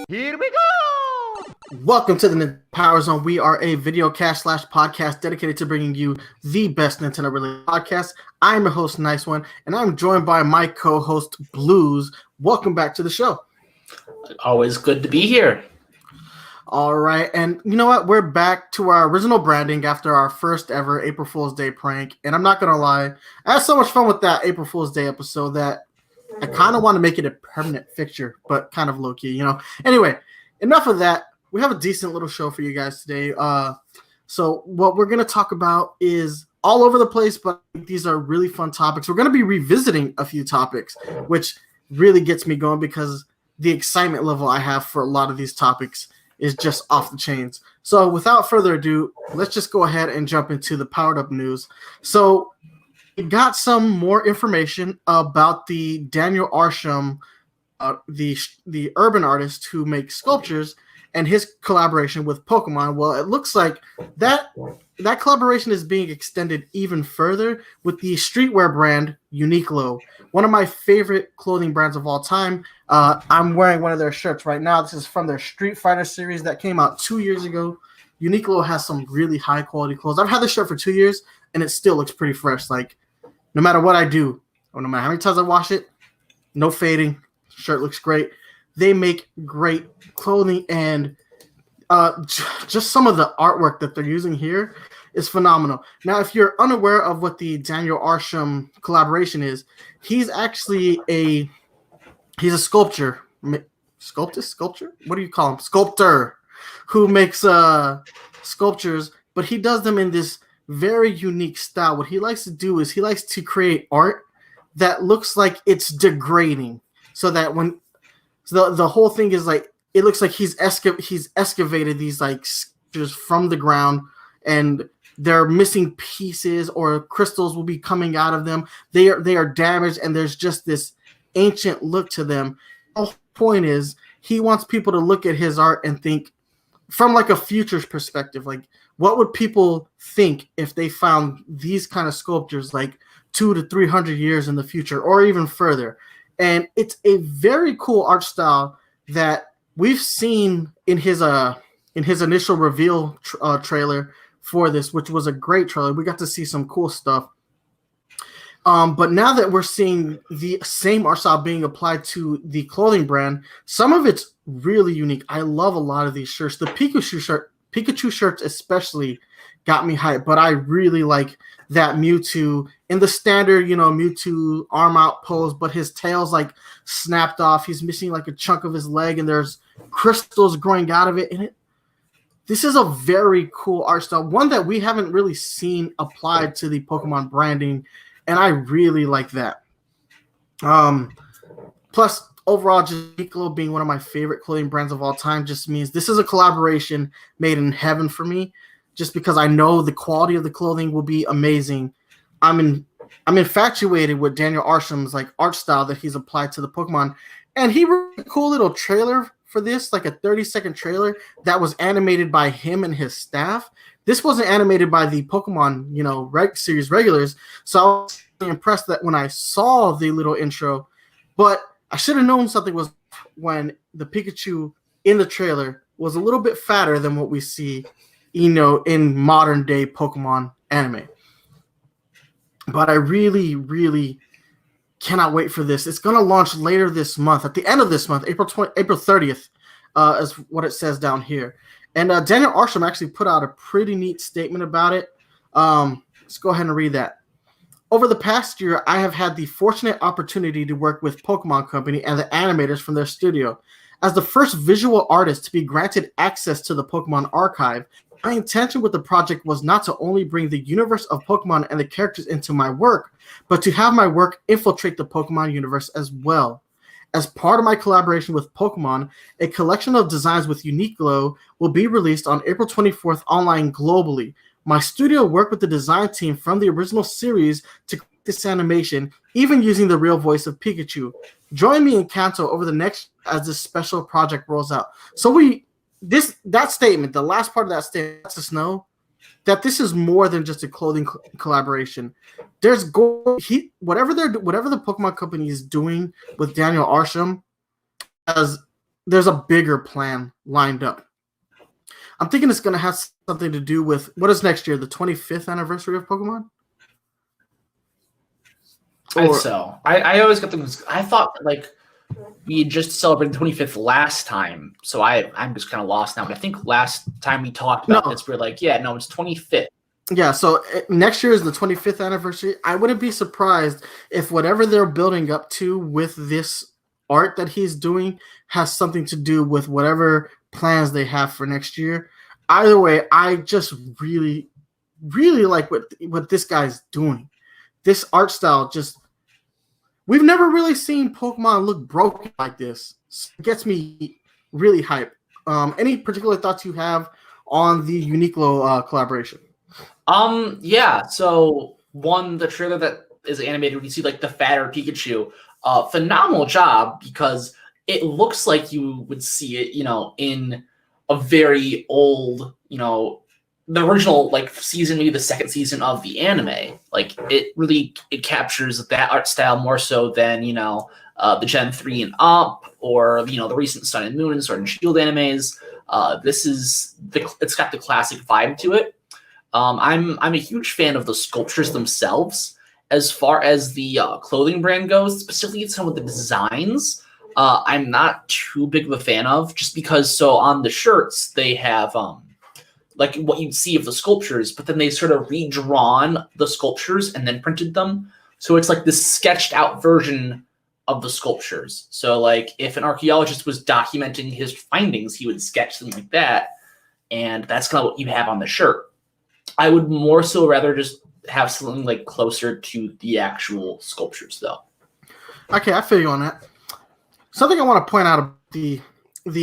Here we go! Welcome to the PowerZone. We are a video cast / podcast dedicated to bringing you the best Nintendo related podcast. I'm your host, Nice One, and I'm joined by my co-host, Blues. Welcome back to the show. Always good to be here. All right, and you know what? We're back to our original branding after our first ever April Fool's Day prank. And I'm not going to lie, I had so much fun with that April Fool's Day episode that I kind of want to make it a permanent fixture, but kind of low-key, you know? Anyway, enough of that. We have a decent little show for you guys today. So what we're going to talk about is all over the place, but these are really fun topics. We're going to be revisiting a few topics, which really gets me going because the excitement level I have for a lot of these topics is just off the chains. So without further ado, let's just go ahead and jump into the powered up news. So we got some more information about the Daniel Arsham, the urban artist who makes sculptures, and his collaboration with Pokemon. Well, it looks like that collaboration is being extended even further with the streetwear brand Uniqlo, one of my favorite clothing brands of all time. I'm wearing one of their shirts right now. This is from their Street Fighter series that came out 2 years ago. Uniqlo has some really high quality clothes. I've had this shirt for 2 years, and it still looks pretty fresh. Like, no matter what I do, or no matter how many times I wash it, no fading. Shirt looks great. They make great clothing, and just some of the artwork that they're using here is phenomenal. Now, if you're unaware of what the Daniel Arsham collaboration is, he's actually a sculptor. Sculptor? What do you call him? Sculptor, who makes sculptures, but he does them in this very unique style. What he likes to do is he likes to create art that looks like it's degrading, so that when the whole thing is like, it looks like he's excavated these like sculptures from the ground, and they're missing pieces or crystals will be coming out of them. They are damaged, and there's just this ancient look to them. The whole point is he wants people to look at his art and think from like a future's perspective, like what would people think if they found these kind of sculptures like 200 to 300 years in the future or even further. And it's a very cool art style that we've seen in his initial reveal trailer for this, which was a great trailer. We got to see some cool stuff. But now that we're seeing the same art style being applied to the clothing brand, some of it's really unique. I love a lot of these shirts. The Pikachu shirts especially got me hyped, but I really like that Mewtwo in the standard, Mewtwo arm out pose, but his tail's like snapped off. He's missing like a chunk of his leg, and there's crystals growing out of it. And this is a very cool art style, one that we haven't really seen applied to the Pokemon branding, and I really like that. Plus, overall, just Uniqlo being one of my favorite clothing brands of all time just means this is a collaboration made in heaven for me, just because I know the quality of the clothing will be amazing. I'm infatuated with Daniel Arsham's like art style that he's applied to the Pokemon, and he wrote a cool little trailer for this, like a 30-second trailer that was animated by him and his staff. This wasn't animated by the Pokemon, series regulars, so I was really impressed that when I saw the little intro, but I should have known something was when the Pikachu in the trailer was a little bit fatter than what we see, in modern day Pokemon anime. But I really, really cannot wait for this. It's going to launch later this month, at the end of this month, April 30th, is what it says down here. And Daniel Arsham actually put out a pretty neat statement about it. Let's go ahead and read that. Over the past year, I have had the fortunate opportunity to work with Pokemon Company and the animators from their studio. As the first visual artist to be granted access to the Pokemon archive, my intention with the project was not to only bring the universe of Pokemon and the characters into my work, but to have my work infiltrate the Pokemon universe as well. As part of my collaboration with Pokemon, a collection of designs with Uniqlo will be released on April 24th online globally. My studio worked with the design team from the original series to create this animation, even using the real voice of Pikachu. Join me in Kanto over the next as this special project rolls out. So that statement, the last part of that statement, lets us know that this is more than just a clothing collaboration. Whatever the Pokemon company is doing with Daniel Arsham, there's a bigger plan lined up. I'm thinking it's going to have something to do with what is next year, the 25th anniversary of Pokemon. I always got things. I thought like we just celebrated the 25th last time, so I'm just kind of lost now. But I think last time we talked about this, we're like, it's 25th. Yeah, so next year is the 25th anniversary. I wouldn't be surprised if whatever they're building up to with this art that he's doing has something to do with whatever plans they have for next year. Either way, I just really, really like what this guy's doing. This art style we've never really seen Pokemon look broken like this. It gets me really hyped. Any particular thoughts you have on the Uniqlo collaboration? Yeah. So the trailer that is animated, we see like the fatter Pikachu. Phenomenal job, because it looks like you would see it, in a very old, the original like season, maybe the second season of the anime. Like it captures that art style more so than the Gen 3 and up, or the recent Sun and Moon and Sword and Shield animes. It's got the classic vibe to it. I'm a huge fan of the sculptures themselves. As far as the clothing brand goes, specifically some of the designs, I'm not too big of a fan of, just because on the shirts they have like what you'd see of the sculptures, but then they sort of redrawn the sculptures and then printed them. So it's like this sketched out version of the sculptures. So like if an archaeologist was documenting his findings, he would sketch them like that. And that's kind of what you have on the shirt. I would more so rather just have something like closer to the actual sculptures though. Okay, I feel you on that. Something I want to point out about the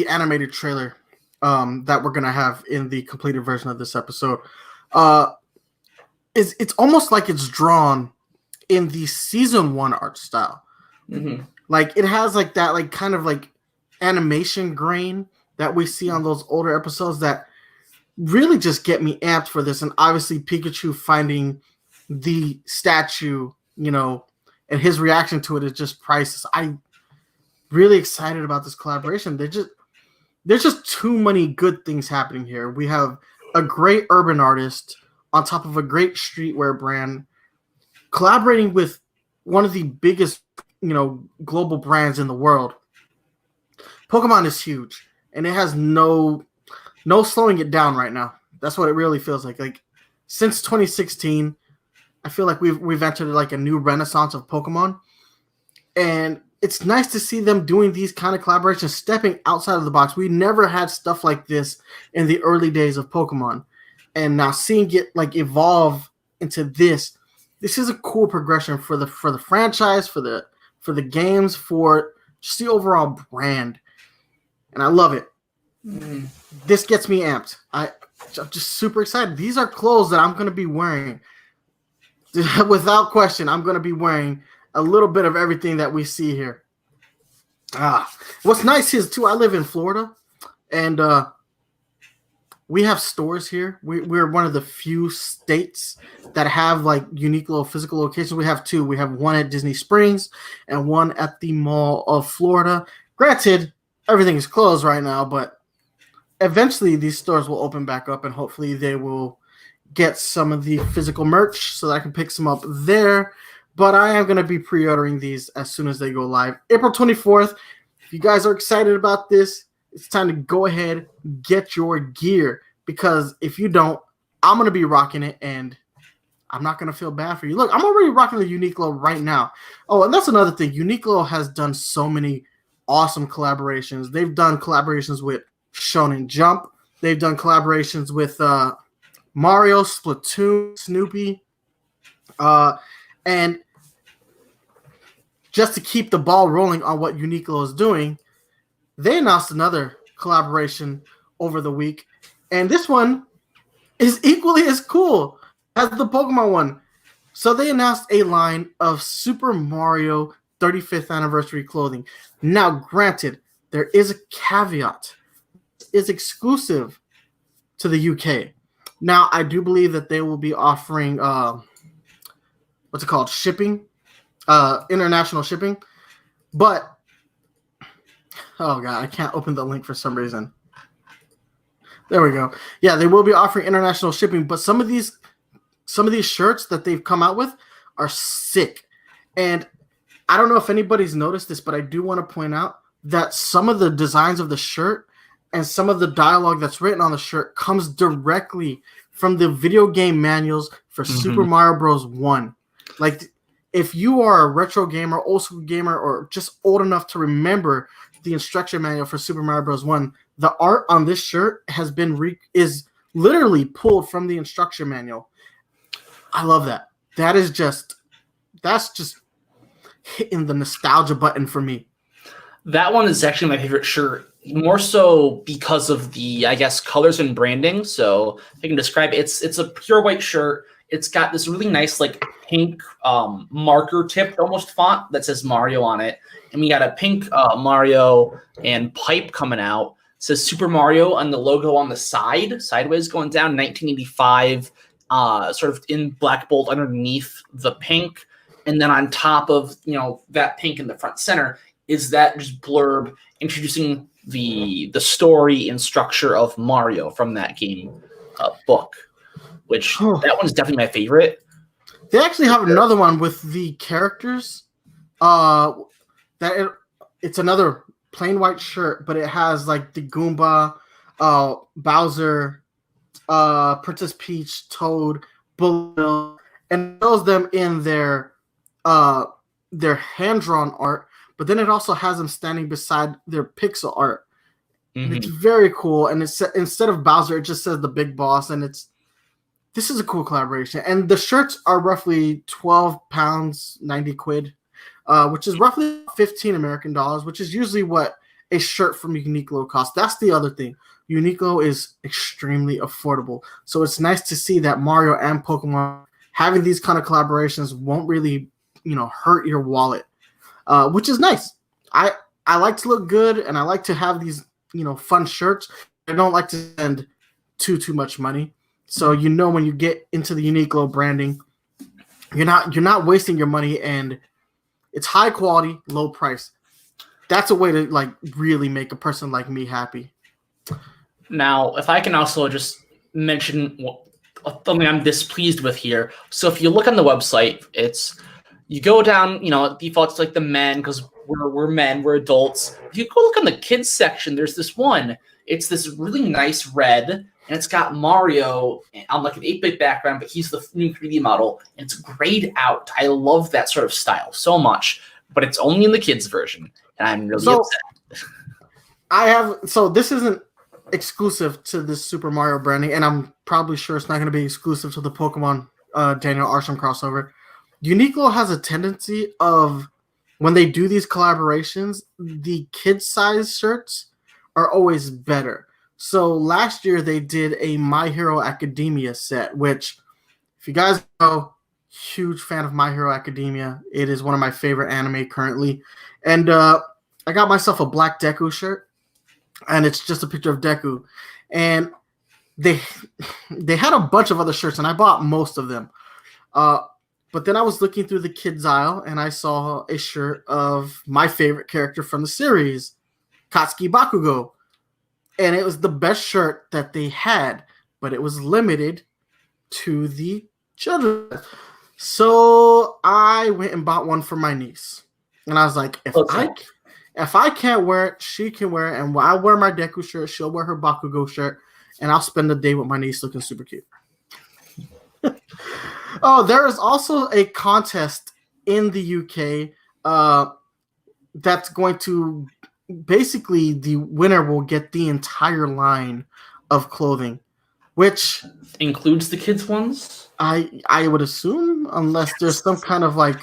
animated trailer that we're gonna have in the completed version of this episode is it's almost like it's drawn in the season 1 art style. Mm-hmm. Like it has like that like kind of like animation grain that we see on those older episodes that really just get me amped for this. And obviously Pikachu finding the statue, and his reaction to it is just priceless. I'm really excited about this collaboration. There's just too many good things happening here. We have a great urban artist on top of a great streetwear brand collaborating with one of the biggest, global brands in the world. Pokemon is huge, and it has no slowing it down right now. That's what it really feels like. Like since 2016, I feel like we've entered like a new renaissance of Pokemon, and it's nice to see them doing these kind of collaborations, stepping outside of the box. We never had stuff like this in the early days of Pokemon, and now seeing it like evolve into this is a cool progression for the franchise, for the games, for just the overall brand, and I love it. Mm-hmm. This gets me amped. I'm just super excited. These are clothes that I'm going to be wearing. Without question, I'm going to be wearing a little bit of everything that we see here. What's nice is, too, I live in Florida, and we have stores here. We're one of the few states that have, like, Uniqlo physical locations. We have 2. We have one at Disney Springs and one at the Mall of Florida. Granted, everything is closed right now, but eventually these stores will open back up, and hopefully they will get some of the physical merch so that I can pick some up there. But I am going to be pre-ordering these as soon as they go live. April 24th. If you guys are excited about this, it's time to go ahead, get your gear. Because if you don't, I'm going to be rocking it, and I'm not going to feel bad for you. Look, I'm already rocking the Uniqlo right now. Oh, and that's another thing. Uniqlo has done so many awesome collaborations. They've done collaborations with Shonen Jump. They've done collaborations with Mario, Splatoon, Snoopy. And just to keep the ball rolling on what Uniqlo is doing, they announced another collaboration over the week. And this one is equally as cool as the Pokemon one. So they announced a line of Super Mario 35th anniversary clothing. Now, granted, there is a caveat. It's exclusive to the UK. Now, I do believe that they will be offering what's it called? Shipping, international shipping. But oh god, I can't open the link for some reason. There we go. Yeah, they will be offering international shipping, but some of these shirts that they've come out with are sick. And I don't know if anybody's noticed this, but I do want to point out that some of the designs of the shirt and some of the dialogue that's written on the shirt comes directly from the video game manuals for Super Mario Bros. 1. Like, if you are a retro gamer, old school gamer, or just old enough to remember the instruction manual for Super Mario Bros. 1, the art on this shirt has been is literally pulled from the instruction manual. I love that. That's just hitting the nostalgia button for me. That one is actually my favorite shirt, more so because of the, I guess, colors and branding. So I can describe it. It's a pure white shirt. It's got this really nice, like, pink marker tipped almost font that says Mario on it. And we got a pink Mario and pipe coming out. It says Super Mario on the logo on the side, sideways going down, 1985, sort of in black bold underneath the pink. And then on top of, that pink in the front center is that just blurb introducing the story and structure of Mario from that game book, which that one's definitely my favorite. They actually have another one with the characters. It's another plain white shirt, but it has like the Goomba, Bowser, Princess Peach, Toad, Bullet, and it shows them in their hand-drawn art, but then it also has them standing beside their pixel art. It's very cool, and it's instead of Bowser, it just says the Big Boss, and this is a cool collaboration. And the shirts are roughly £12, 90 quid, which is roughly 15 American dollars, which is usually what a shirt from Uniqlo costs. That's the other thing. Uniqlo is extremely affordable, so it's nice to see that Mario and Pokemon having these kind of collaborations won't really hurt your wallet, which is nice. I like to look good, and I like to have these fun shirts. I don't like to spend too much money. So when you get into the Uniqlo branding, you're not wasting your money, and it's high quality, low price. That's a way to like really make a person like me happy. Now, if I can also just mention something I'm displeased with here. So if you look on the website, you go down, default to like the men, because we're men, we're adults. If you go look on the kids section, there's this one. It's this really nice red, and it's got Mario on like an 8-bit background, but he's the new 3D model, and it's grayed out. I love that sort of style so much, but it's only in the kids version, and I'm really upset. So this isn't exclusive to this Super Mario branding, and I'm probably sure it's not going to be exclusive to the Pokemon Daniel Arsham crossover. Uniqlo has a tendency of, when they do these collaborations, the kid-size shirts are always better. So last year they did a My Hero Academia set, which, if you guys know, huge fan of My Hero Academia. It is one of my favorite anime currently. And I got myself a black Deku shirt, and it's just a picture of Deku. And they had a bunch of other shirts, and I bought most of them. But then I was looking through the kids aisle, and I saw a shirt of my favorite character from the series, Katsuki Bakugo. And it was the best shirt that they had, but it was limited to the children. So I went and bought one for my niece. And I was like, if I can't wear it, she can wear it. And when I wear my Deku shirt, she'll wear her Bakugo shirt. And I'll spend the day with my niece looking super cute. Oh, there is also a contest in the UK that's going to basically, the winner will get the entire line of clothing, which includes the kids ones. I would assume, unless there's some kind of like,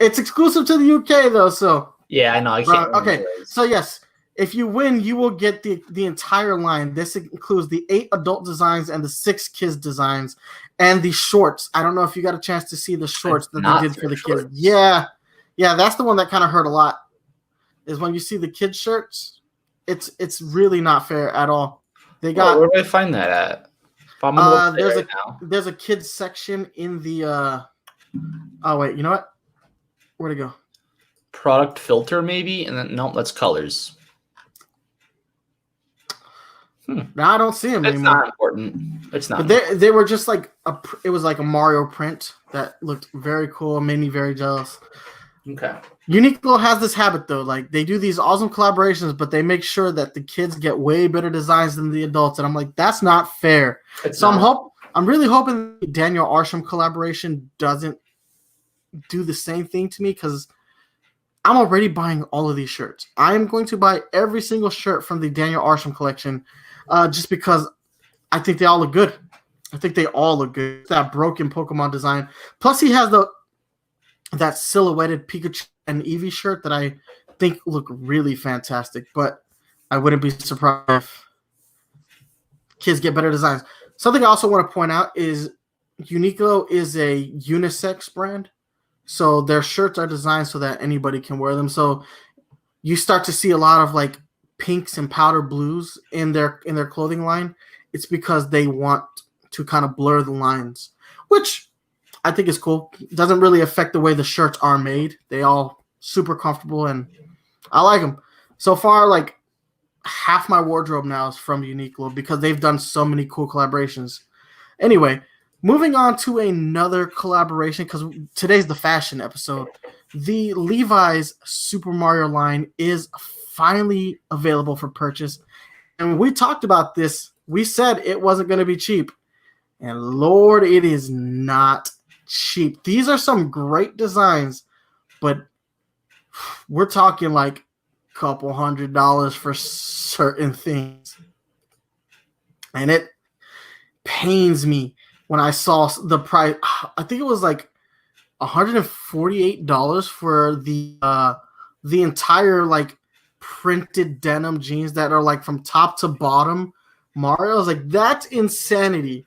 it's exclusive to the UK though. So yeah, I know. I can't. Okay, so yes, if you win, you will get the entire line. This includes the 8 adult designs and the 6 kids designs and the shorts. I don't know if you got a chance to see the shorts that they did for the kids. Yeah, that's the one that kind of hurt a lot. Is when you see the kids shirts, it's really not fair at all. They got. Where do I find that at? If I'm gonna look There's right a now. there's a kids section in the. Oh wait, you know what? Where'd it go? Product filter maybe, and then nope, that's colors. Now I don't see them It's anymore. not important. It's not. But they were just like it was like a Mario print that looked very cool, made me very jealous. Okay. Uniqlo has this habit though, like they do these awesome collaborations, but they make sure that the kids get way better designs than the adults, and I'm like, that's not fair. I'm really hoping the Daniel Arsham collaboration doesn't do the same thing to me because I'm already buying all of these shirts. I am going to buy every single shirt from the Daniel Arsham collection, just because I think they all look good. I think they all look good. That broken Pokemon design. Plus, he has that silhouetted Pikachu and Eevee shirt that I think look really fantastic. But I wouldn't be surprised if kids get better designs. Something I also want to point out is Uniqlo is a unisex brand. So their shirts are designed so that anybody can wear them. So you start to see a lot of like pinks and powder blues in their clothing line. It's because they want to kind of blur the lines, which I think is cool. It doesn't really affect the way the shirts are made. They all super comfortable and I like them. So far, like half my wardrobe now is from Uniqlo because they've done so many cool collaborations. Anyway, moving on to another collaboration because today's the fashion episode. The Levi's Super Mario line is finally available for purchase. And when we talked about this, we said it wasn't going to be cheap. And Lord, it is not cheap. These are some great designs, but we're talking like a couple $100 for certain things. And it pains me when I saw the price. I think it was like $148 for the entire like printed denim jeans that are like from top to bottom Mario. I was like, that's insanity.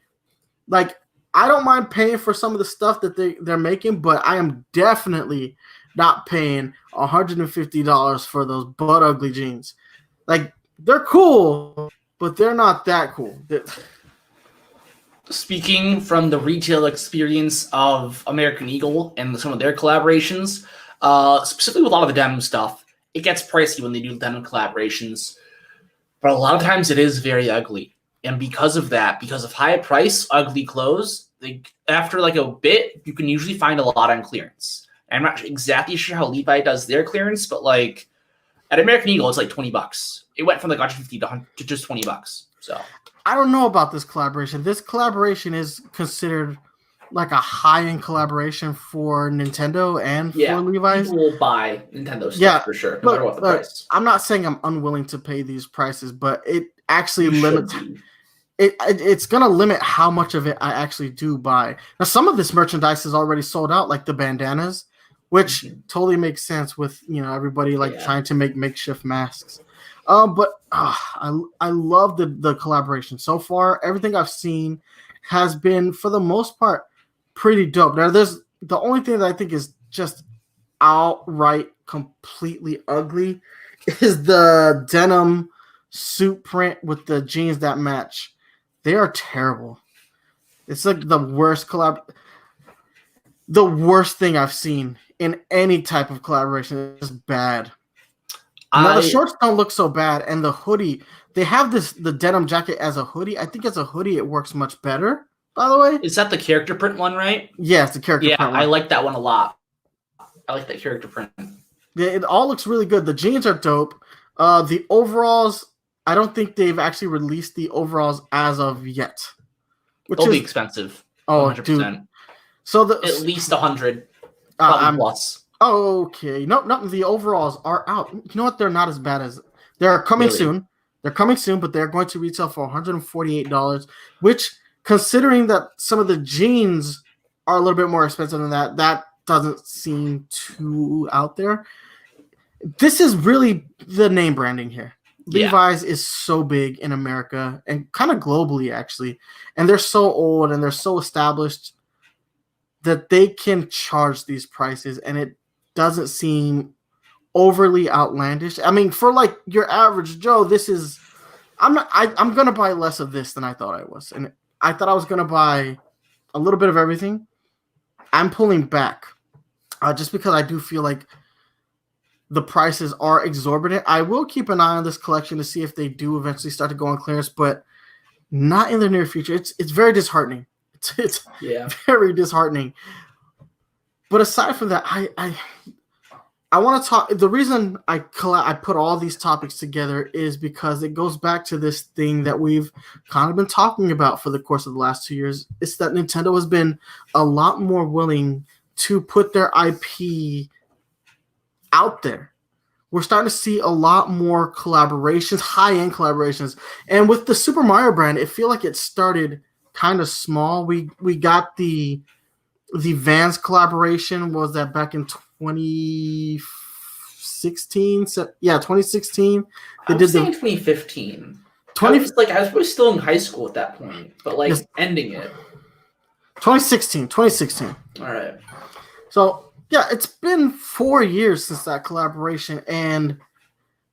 Like, I don't mind paying for some of the stuff that they're making, but I am definitely not paying $150 for those butt ugly jeans. Like, they're cool, but they're not that cool. Speaking from the retail experience of American Eagle and some of their collaborations, specifically with a lot of the denim stuff, it gets pricey when they do denim collaborations, but a lot of times it is very ugly. And because of that, because of high price, ugly clothes, after like a bit, you can usually find a lot on clearance. I'm not exactly sure how Levi does their clearance, but like at American Eagle, it's like $20. It went from like $150 to just $20. So I don't know about this collaboration. This collaboration is considered like a high-end collaboration for Nintendo and for Levi's. People will buy Nintendo stuff for sure, no matter what the price. I'm not saying I'm unwilling to pay these prices, but it actually limits. It's going to limit how much of it I actually do buy. Now, some of this merchandise is already sold out, like the bandanas, which totally makes sense with everybody trying to make makeshift masks. But I love the collaboration so far. Everything I've seen has been, for the most part, pretty dope. Now, there's the only thing that I think is just outright completely ugly is the denim suit print with the jeans that match. They are terrible. It's like the worst the worst thing I've seen in any type of collaboration. It's bad. Now the shorts don't look so bad, and the hoodie, they have the denim jacket as a hoodie. I think as a hoodie it works much better, by the way. Is that the character print one, right? Yeah, it's the character print one. I like that one a lot. I like that character print. Yeah, it all looks really good. The jeans are dope. The overalls, I don't think they've actually released the overalls as of yet. They'll be expensive. 100%. Dude. So at least 100, probably plus. Okay. No, the overalls are out. You know what? They're not as bad as they're coming soon. They're coming soon, but they're going to retail for $148, which, considering that some of the jeans are a little bit more expensive than that doesn't seem too out there. This is really the name branding here. Levi's is so big in America and kind of globally, actually. And they're so old and they're so established that they can charge these prices, and it doesn't seem overly outlandish. I mean, for like your average Joe, I'm going to buy less of this than I thought I was. And I thought I was gonna buy a little bit of everything. I'm pulling back, just because I do feel like the prices are exorbitant. I will keep an eye on this collection to see if they do eventually start to go on clearance, but not in the near future. It's very disheartening. It's very disheartening. But aside from that, I want to talk. The reason I put all these topics together is because it goes back to this thing that we've kind of been talking about for the course of the last 2 years. It's that Nintendo has been a lot more willing to put their IP out there. We're starting to see a lot more collaborations, high-end collaborations. And with the Super Mario brand, it feels like it started kind of small. We got the Vans collaboration. Was that back in 2016? Yeah, 2016. I was saying 2015. I was probably still in high school at that point, but yes. Ending it. 2016. All right. So yeah, it's been 4 years since that collaboration, and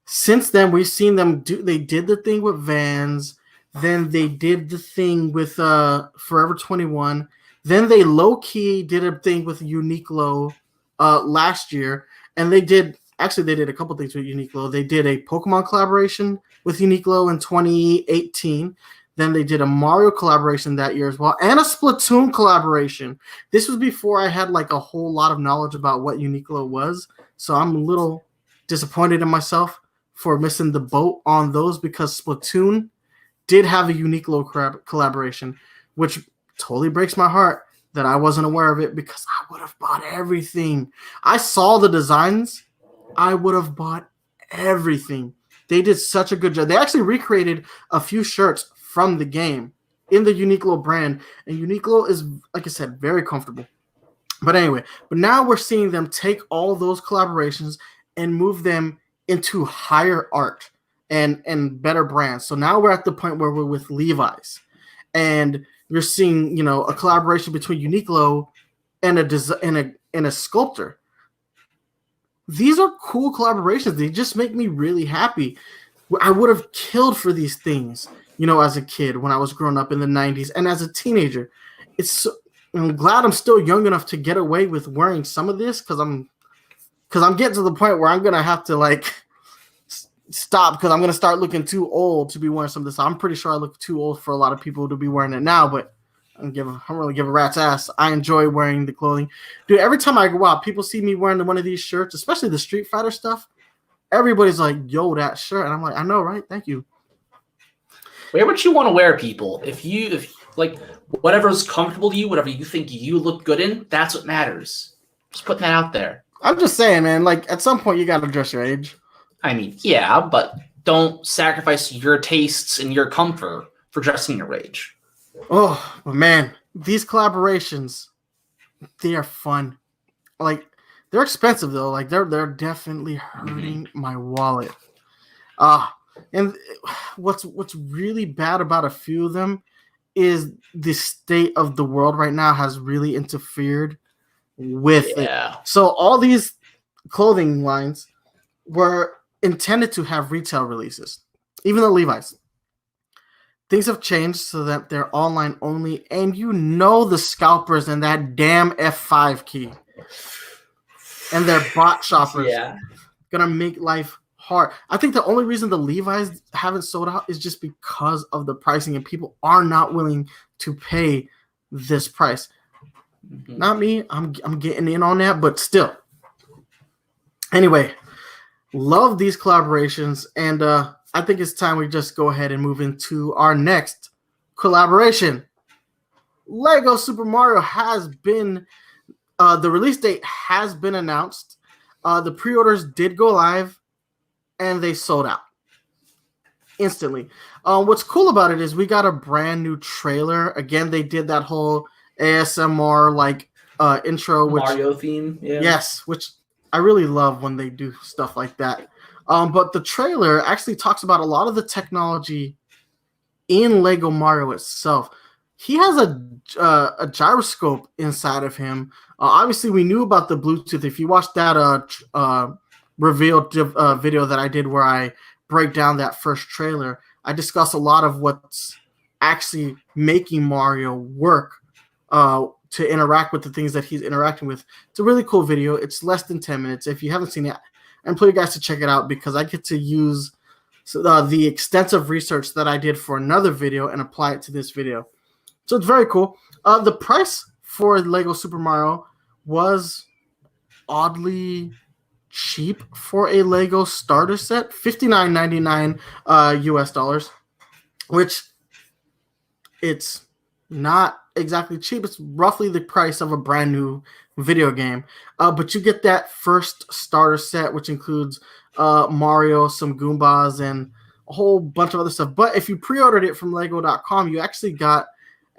since then we've seen them do. They did the thing with Vans, then they did the thing with Forever 21, then they low key did a thing with Uniqlo last year, and they did a couple things with Uniqlo. They did a Pokemon collaboration with Uniqlo in 2018. Then they did a Mario collaboration that year as well, and a Splatoon collaboration. This was before I had a whole lot of knowledge about what Uniqlo was, so I'm a little disappointed in myself for missing the boat on those, because Splatoon did have a Uniqlo collaboration, which totally breaks my heart that I wasn't aware of it, because I would have bought everything. I saw the designs. I would have bought everything. They did such a good job. They actually recreated a few shirts from the game in the Uniqlo brand, and Uniqlo is, like I said, very comfortable. But anyway, now we're seeing them take all those collaborations and move them into higher art and better brands. So now we're at the point where we're with Levi's, and you're seeing, a collaboration between Uniqlo and a sculptor. These are cool collaborations. They just make me really happy. I would have killed for these things, as a kid when I was growing up in the 90s, and as a teenager. I'm glad I'm still young enough to get away with wearing some of this, because I'm getting to the point where I'm gonna have to stop, because I'm gonna start looking too old to be wearing some of this. I'm pretty sure I look too old for a lot of people to be wearing it now, but I don't really give a rat's ass. I enjoy wearing the clothing. Dude, every time I go out, people see me wearing one of these shirts, especially the Street Fighter stuff. Everybody's like, yo, that shirt. And I'm like, I know, right? Thank you. Wear what you want to wear, people. If whatever's comfortable to you, whatever you think you look good in, that's what matters. Just putting that out there. I'm just saying, man, at some point you got to dress your age. I mean, yeah, but don't sacrifice your tastes and your comfort for dressing your age. Oh, but man, these collaborations, they are fun. They're expensive though. They're definitely hurting my wallet. And what's really bad about a few of them is the state of the world right now has really interfered with it. So all these clothing lines were intended to have retail releases, even the Levi's. Things have changed so that they're online only, and the scalpers and that damn F5 key and their bot shoppers gonna make life hard. I think the only reason the Levi's haven't sold out is just because of the pricing, and people are not willing to pay this price. Mm-hmm. Not me. I'm getting in on that, but still. Anyway, love these collaborations, and I think it's time we just go ahead and move into our next collaboration. Lego Super Mario has been the release date has been announced. The pre-orders did go live, and they sold out instantly. What's cool about it is we got a brand new trailer. Again, they did that whole ASMR intro, which Mario theme. Yeah. Yes, which I really love when they do stuff like that. But the trailer actually talks about a lot of the technology in Lego Mario itself. He has a gyroscope inside of him. Obviously, we knew about the Bluetooth. If you watched that revealed video that I did where I break down that first trailer, I discuss a lot of what's actually making Mario work to interact with the things that he's interacting with. It's a really cool video. It's less than 10 minutes. If you haven't seen it, I implore you guys to check it out because I get to use the extensive research that I did for another video and apply it to this video. So it's very cool. The price for Lego Super Mario was oddly cheap for a Lego starter set, $59.99 US dollars, which it's not exactly cheap. It's roughly the price of a brand new video game. But you get that first starter set, which includes Mario, some Goombas, and a whole bunch of other stuff. But if you pre-ordered it from Lego.com, you actually got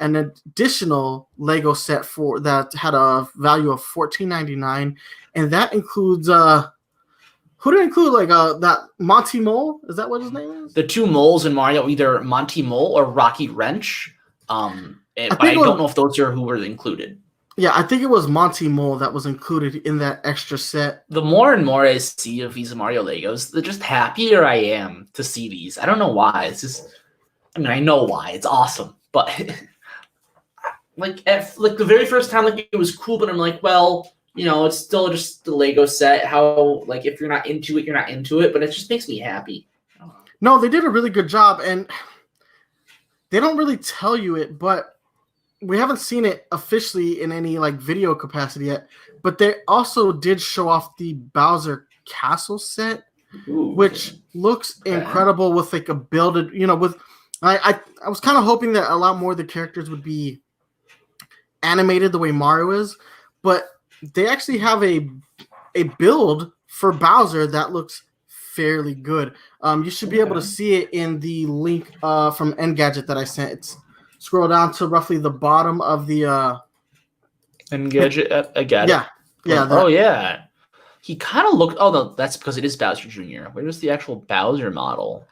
an additional Lego set for that had a value of $14.99, and that includes who did it include? Like that Monty Mole? Is that what his name is? The two moles in Mario, either Monty Mole or Rocky Wrench. But I don't know if those are who were included. Yeah, I think it was Monty Mole that was included in that extra set. The more and more I see of these Mario Legos, the just happier I am to see these. I don't know why. It's just, I mean, I know why. It's awesome, but like the very first time, like it was cool, but I'm like, well, you know, it's still just the Lego set. How, like, if you're not into it, you're not into it, but it just makes me happy. No, they did a really good job, and they don't really tell you it, but we haven't seen it officially in any like video capacity yet. But they also did show off the Bowser Castle set, which looks incredible with like a builded, you know, with I was kind of hoping that a lot more of the characters would be animated the way Mario is, but they actually have a build for Bowser that looks fairly good. You should be able to see it in the link from Engadget that I sent. It's scroll down to roughly the bottom of the Engadget. I got it. Yeah. Oh yeah. He kind of looked. Oh no, that's because it is Bowser Jr. Where's the actual Bowser model?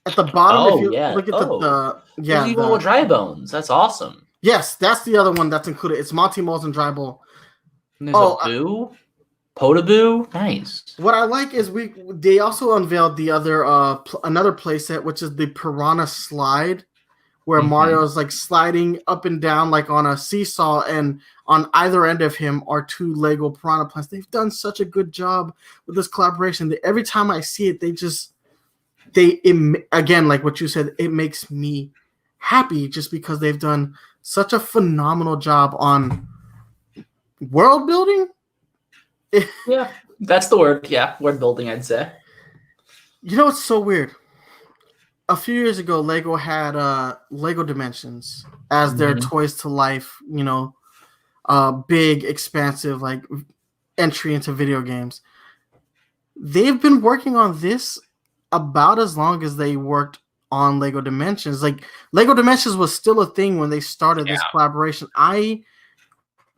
At the bottom, if you look at the little dry bones. That's awesome. Yes, that's the other one that's included. It's Monty Moles and Dry Bowl. And there's a Boo? Potaboo? Nice. What I like is they also unveiled the other another playset, which is the Piranha Slide, where Mario is like sliding up and down like on a seesaw, and on either end of him are two Lego Piranha Plants. They've done such a good job with this collaboration that every time I see it, again, like what you said, it makes me happy just because they've done such a phenomenal job on world building. Yeah, that's the word. Yeah, word building, I'd say. You know, it's so weird. A few years ago, Lego had Lego Dimensions as their toys to life, you know, big, expansive, like entry into video games. They've been working on this about as long as they worked on Lego Dimensions. Like Lego Dimensions was still a thing when they started this collaboration. I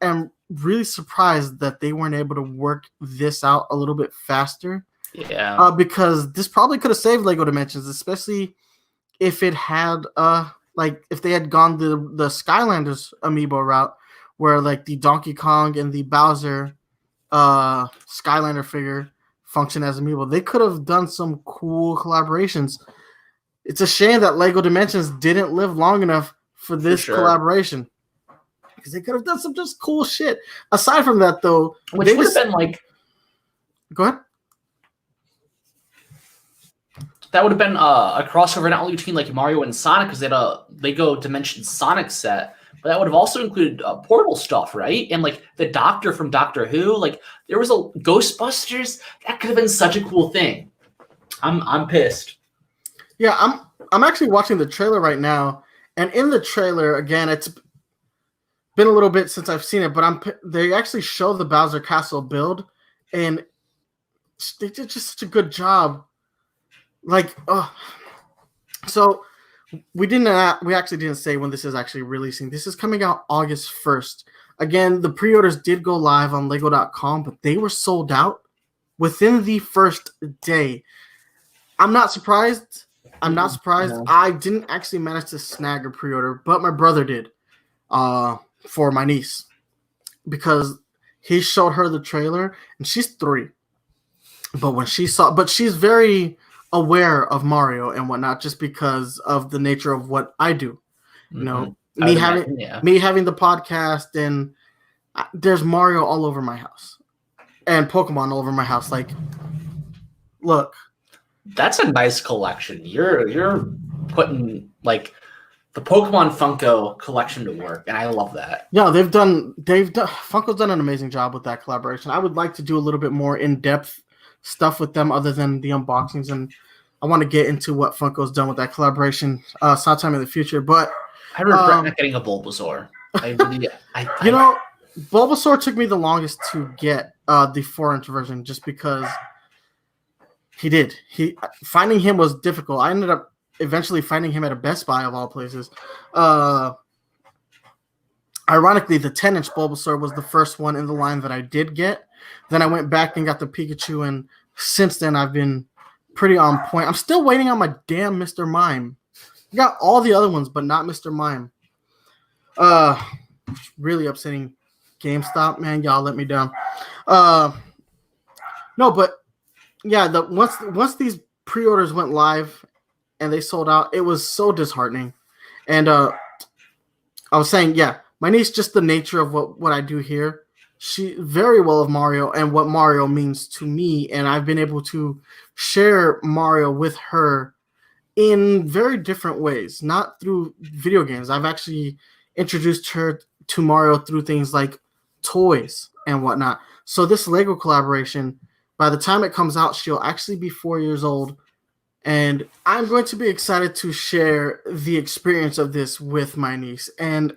am really surprised that they weren't able to work this out a little bit faster. Yeah. Because this probably could have saved Lego Dimensions, especially if it had like if they had gone the Skylanders amiibo route, where like the Donkey Kong and the Bowser Skylander figure function as amiibo. They could have done some cool collaborations. It's a shame that Lego Dimensions didn't live long enough for this collaboration, because they could have done some just cool shit. Aside from that, though, which would have been like, go ahead. That would have been a crossover not only between like Mario and Sonic, because they had a Lego Dimension Sonic set, but that would have also included Portal stuff, right? And like the Doctor from Doctor Who, like there was a Ghostbusters. That could have been such a cool thing. I'm pissed. Yeah, I'm actually watching the trailer right now, and in the trailer, again, it's been a little bit since I've seen it, but they actually show the Bowser Castle build, and they did just such a good job. Like, so we actually didn't say when this is actually releasing. This is coming out August 1st. Again, the pre-orders did go live on Lego.com, but they were sold out within the first day. I'm not surprised. No. I didn't actually manage to snag a pre-order, but my brother did for my niece, because he showed her the trailer, and she's 3. But she's very aware of Mario and whatnot, just because of the nature of what I do. You know, I would imagine, yeah. me having the podcast, and there's Mario all over my house, and Pokemon all over my house. Like, look, that's a nice collection. You're putting like the Pokemon Funko collection to work, and I love that. Yeah, Funko's done an amazing job with that collaboration. I would like to do a little bit more in-depth stuff with them other than the unboxings, and I want to get into what Funko's done with that collaboration sometime in the future. But I regret not getting a Bulbasaur. Bulbasaur took me the longest to get the 4-inch version just because finding him was difficult. I ended up eventually finding him at a Best Buy of all places. Ironically, the 10-inch Bulbasaur was the first one in the line that I did get. Then I went back and got the Pikachu, and since then I've been pretty on point. I'm still waiting on my damn Mr. Mime. I got all the other ones, but not Mr. Mime. Really upsetting. GameStop, man, y'all let me down. No, but yeah, once these pre-orders went live and they sold out, it was so disheartening. And I was saying, yeah, my niece, just the nature of what I do here, she very well of Mario and what Mario means to me, and I've been able to share Mario with her in very different ways, not through video games. I've actually introduced her to Mario through things like toys and whatnot. So this Lego collaboration, by the time it comes out, she'll actually be 4 years old, and I'm going to be excited to share the experience of this with my niece. And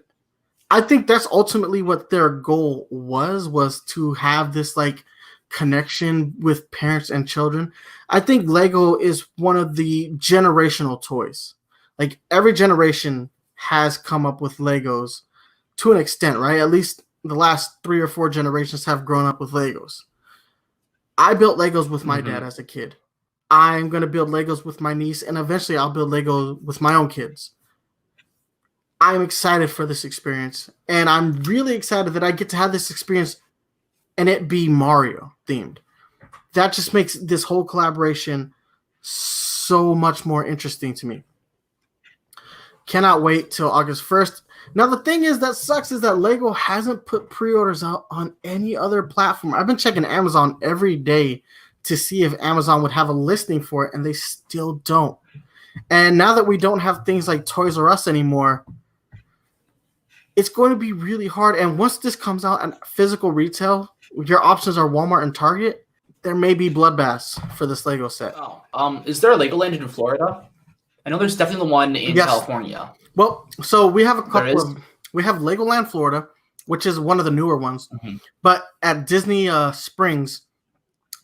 I think that's ultimately what their goal was to have this like connection with parents and children. I think Lego is one of the generational toys. Like every generation has come up with Legos to an extent, right? At least the last 3 or 4 generations have grown up with Legos. I built Legos with my dad as a kid. I'm going to build Legos with my niece, and eventually I'll build Lego with my own kids. I'm excited for this experience, and I'm really excited that I get to have this experience and it be Mario themed. That just makes this whole collaboration so much more interesting to me. Cannot wait till August 1st. Now, the thing that sucks is that Lego hasn't put pre-orders out on any other platform. I've been checking Amazon every day to see if Amazon would have a listing for it, and they still don't. And now that we don't have things like Toys R Us anymore, it's going to be really hard. And once this comes out in physical retail, your options are Walmart and Target. There may be bloodbaths for this Lego set. Is there a Legoland in Florida? I know there's definitely one in California. Well, so we have a couple we have Legoland Florida, which is one of the newer ones. Mm-hmm. But at Disney Springs,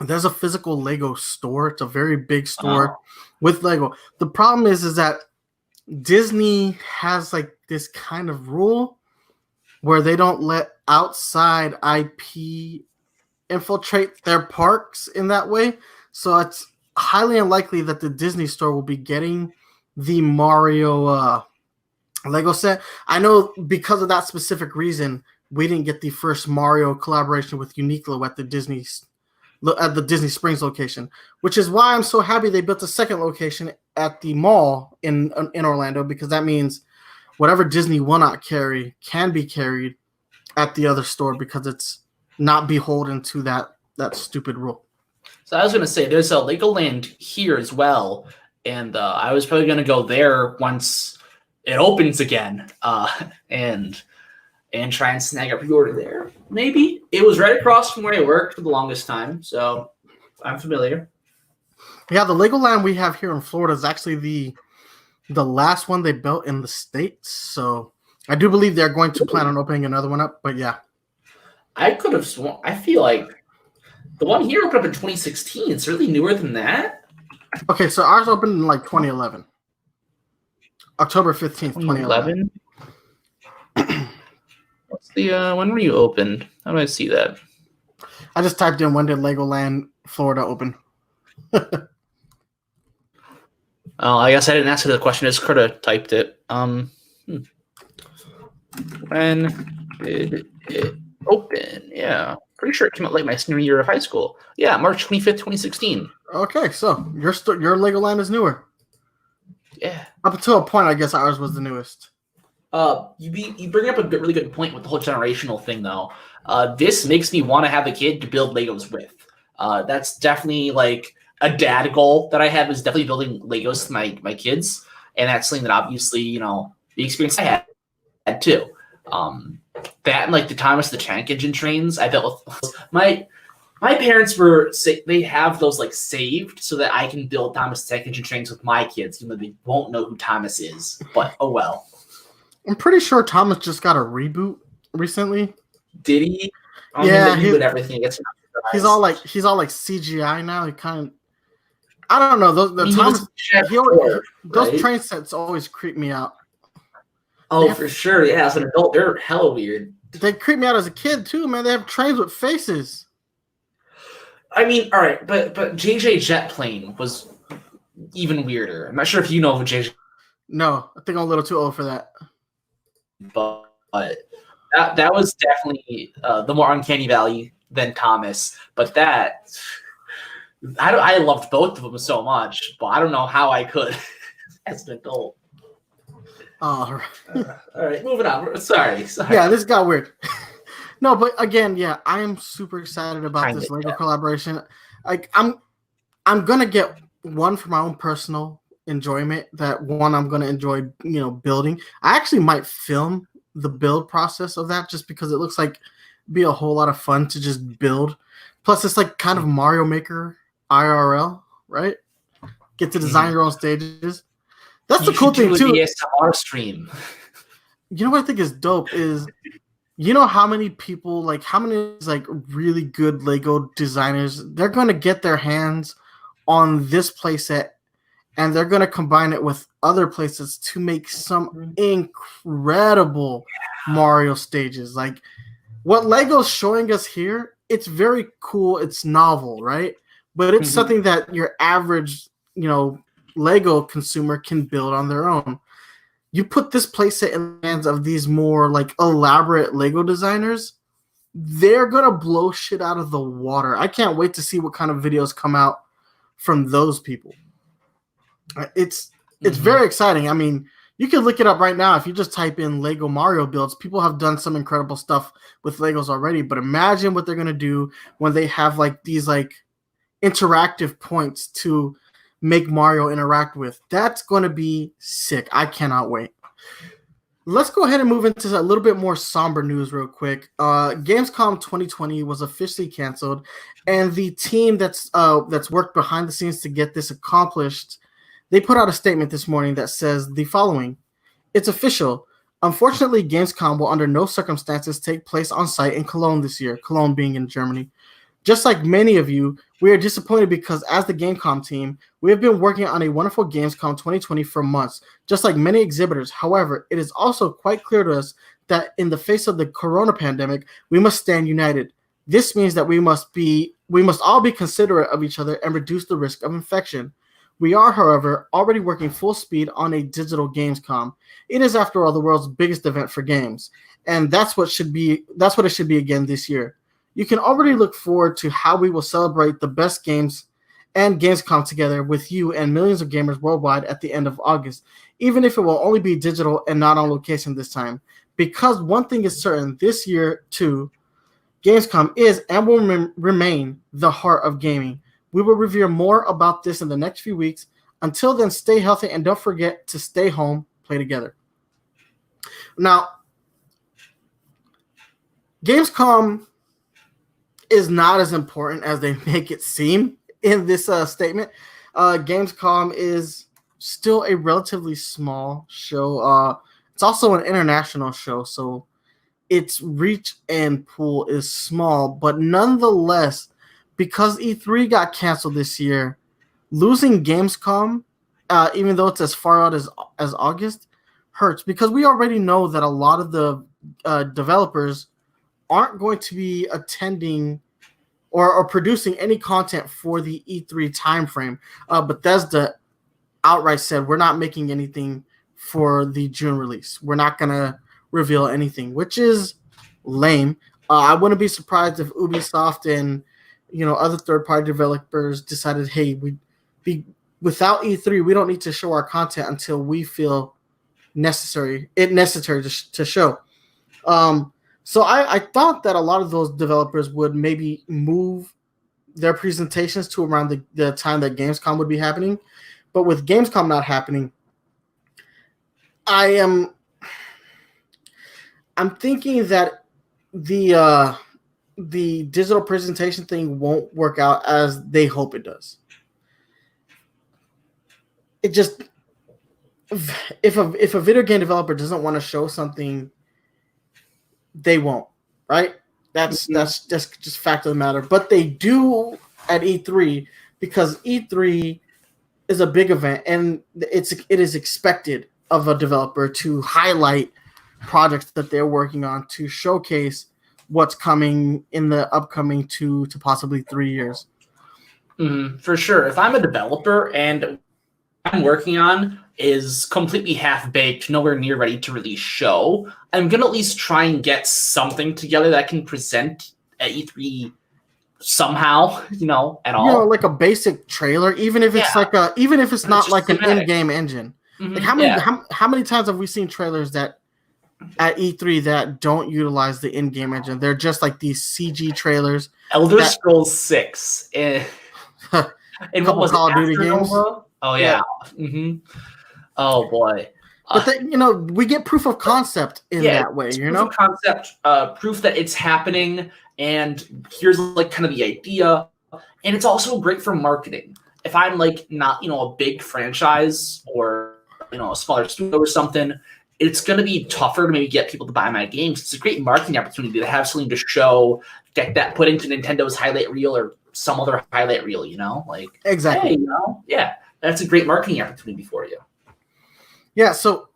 there's a physical Lego store. It's a very big store with Lego. The problem is that Disney has like this kind of rule where they don't let outside IP infiltrate their parks in that way. So it's highly unlikely that the Disney store will be getting the Mario Lego set. I know because of that specific reason, we didn't get the first Mario collaboration with Uniqlo at the Disney Springs location, which is why I'm so happy they built a second location at the mall in Orlando, because that means whatever Disney will not carry can be carried at the other store because it's not beholden to that stupid rule. So I was going to say there's a Legoland here as well, and I was probably going to go there once it opens again, and try and snag a pre-order there. Maybe it was right across from where I worked for the longest time, so I'm familiar. Yeah, the Legoland we have here in Florida is actually the last one they built in the States. So I do believe they're going to plan on opening another one up. But yeah, I could have sworn. I feel like the one here opened up in 2016. It's really newer than that. Okay, so ours opened in like 2011, October 15th, 2011. What's the when were you opened? How do I see that? I just typed in when did Legoland Florida open. Oh, I guess I didn't answer the question. I just could have typed it. When did it open? Yeah, pretty sure it came out like my senior year of high school. Yeah, March 25th, 2016. Okay, so your Legoland is newer. Yeah. Up until a point, I guess ours was the newest. You bring up a really good point with the whole generational thing, though. This makes me want to have a kid to build Legos with. That's definitely like a dad goal that I have is definitely building Legos with my kids, and that's something that obviously the experience I had too. That and like the Thomas the Tank Engine trains I built with my parents they have those like saved so that I can build Thomas the Tank Engine trains with my kids, even though they won't know who Thomas is. But oh well. I'm pretty sure Thomas just got a reboot recently. Did he? Yeah, he everything. He's all like CGI now. He kind of, I don't know. Those train sets always creep me out. Oh, for sure. Yeah, as an adult, they're hella weird. They creep me out as a kid too, man. They have trains with faces. I mean, all right, but JJ Jet Plane was even weirder. I'm not sure if you know of JJ. No, I think I'm a little too old for that. But that was definitely the more uncanny valley than Thomas. But that I loved both of them so much, but I don't know how I could as an adult. All right, moving on. Sorry. Yeah, this got weird. No, but again, yeah, I am super excited about this Lego collaboration. Like, I'm gonna get one for my own personal enjoyment. That one I'm gonna enjoy, building. I actually might film the build process of that just because it looks like it'd be a whole lot of fun to just build. Plus, it's like kind of Mario Maker IRL, right? Get to design your own stages. That's the cool thing too. ASMR stream. You know what I think is dope is, how many people how many really good Lego designers, they're going to get their hands on this playset and they're going to combine it with other playsets to make some incredible Mario stages. Like what Lego's showing us here, it's very cool. It's novel, right? But it's something that your average, Lego consumer can build on their own. You put this playset in the hands of these more elaborate Lego designers, they're gonna blow shit out of the water. I can't wait to see what kind of videos come out from those people. It's very exciting. I mean, you can look it up right now if you just type in Lego Mario builds. People have done some incredible stuff with Legos already, but imagine what they're gonna do when they have these interactive points to make Mario interact with. That's going to be sick. I cannot wait. Let's go ahead and move into a little bit more somber news real quick. Gamescom 2020 was officially canceled, and the team that's worked behind the scenes to get this accomplished, they put out a statement this morning that says the following: "It's official. Unfortunately, Gamescom will under no circumstances take place on site in Cologne this year," Cologne being in Germany. "Just like many of you, we are disappointed because as the Gamescom team, we have been working on a wonderful Gamescom 2020 for months, just like many exhibitors. However, it is also quite clear to us that in the face of the corona pandemic, we must stand united. This means that we must all be considerate of each other and reduce the risk of infection. We are, however, already working full speed on a digital Gamescom. It is, after all, the world's biggest event for games, and that's what it should be again this year. You can already look forward to how we will celebrate the best games and Gamescom together with you and millions of gamers worldwide at the end of August, even if it will only be digital and not on location this time. Because one thing is certain, this year, too, Gamescom is and will remain the heart of gaming. We will reveal more about this in the next few weeks. Until then, stay healthy and don't forget to stay home, play together." Now, Gamescom is not as important as they make it seem in this statement. Gamescom is still a relatively small show. It's also an international show, so its reach and pool is small. But nonetheless, because E3 got canceled this year, losing Gamescom, even though it's as far out as August, hurts because we already know that a lot of the developers aren't going to be attending or producing any content for the E3 timeframe. Bethesda outright said, we're not making anything for the June release. We're not going to reveal anything, which is lame. I wouldn't be surprised if Ubisoft and other third-party developers decided, hey, without E3, we don't need to show our content until we feel necessary to show. So I thought that a lot of those developers would maybe move their presentations to around the time that Gamescom would be happening. But with Gamescom not happening, I'm thinking that the digital presentation thing won't work out as they hope it does. It just if a video game developer doesn't want to show something, they won't, right? That's just fact of the matter. But they do at E3 because E3 is a big event and it is expected of a developer to highlight projects that they're working on, to showcase what's coming in the upcoming 2 to possibly 3 years. For sure. If I'm a developer and what I'm working on is completely half-baked, nowhere near ready to release show, I'm going to at least try and get something together that I can present at E3 somehow, at all. Like a basic trailer, even if it's even if it's not like an in-game engine. Like how many times have we seen trailers that at E3 that don't utilize the in-game engine? They're just like these CG trailers. Elder Scrolls 6 and what was Call of Duty games. Oh yeah. Oh boy. But we get proof of concept in that way, proof of concept, proof that it's happening, and here's like kind of the idea, and it's also great for marketing. If I'm like not a big franchise or a smaller studio or something, it's going to be tougher to maybe get people to buy my games. It's a great marketing opportunity to have something to show, get that put into Nintendo's highlight reel or some other highlight reel. Exactly. Hey, that's a great marketing opportunity for you. Yeah, so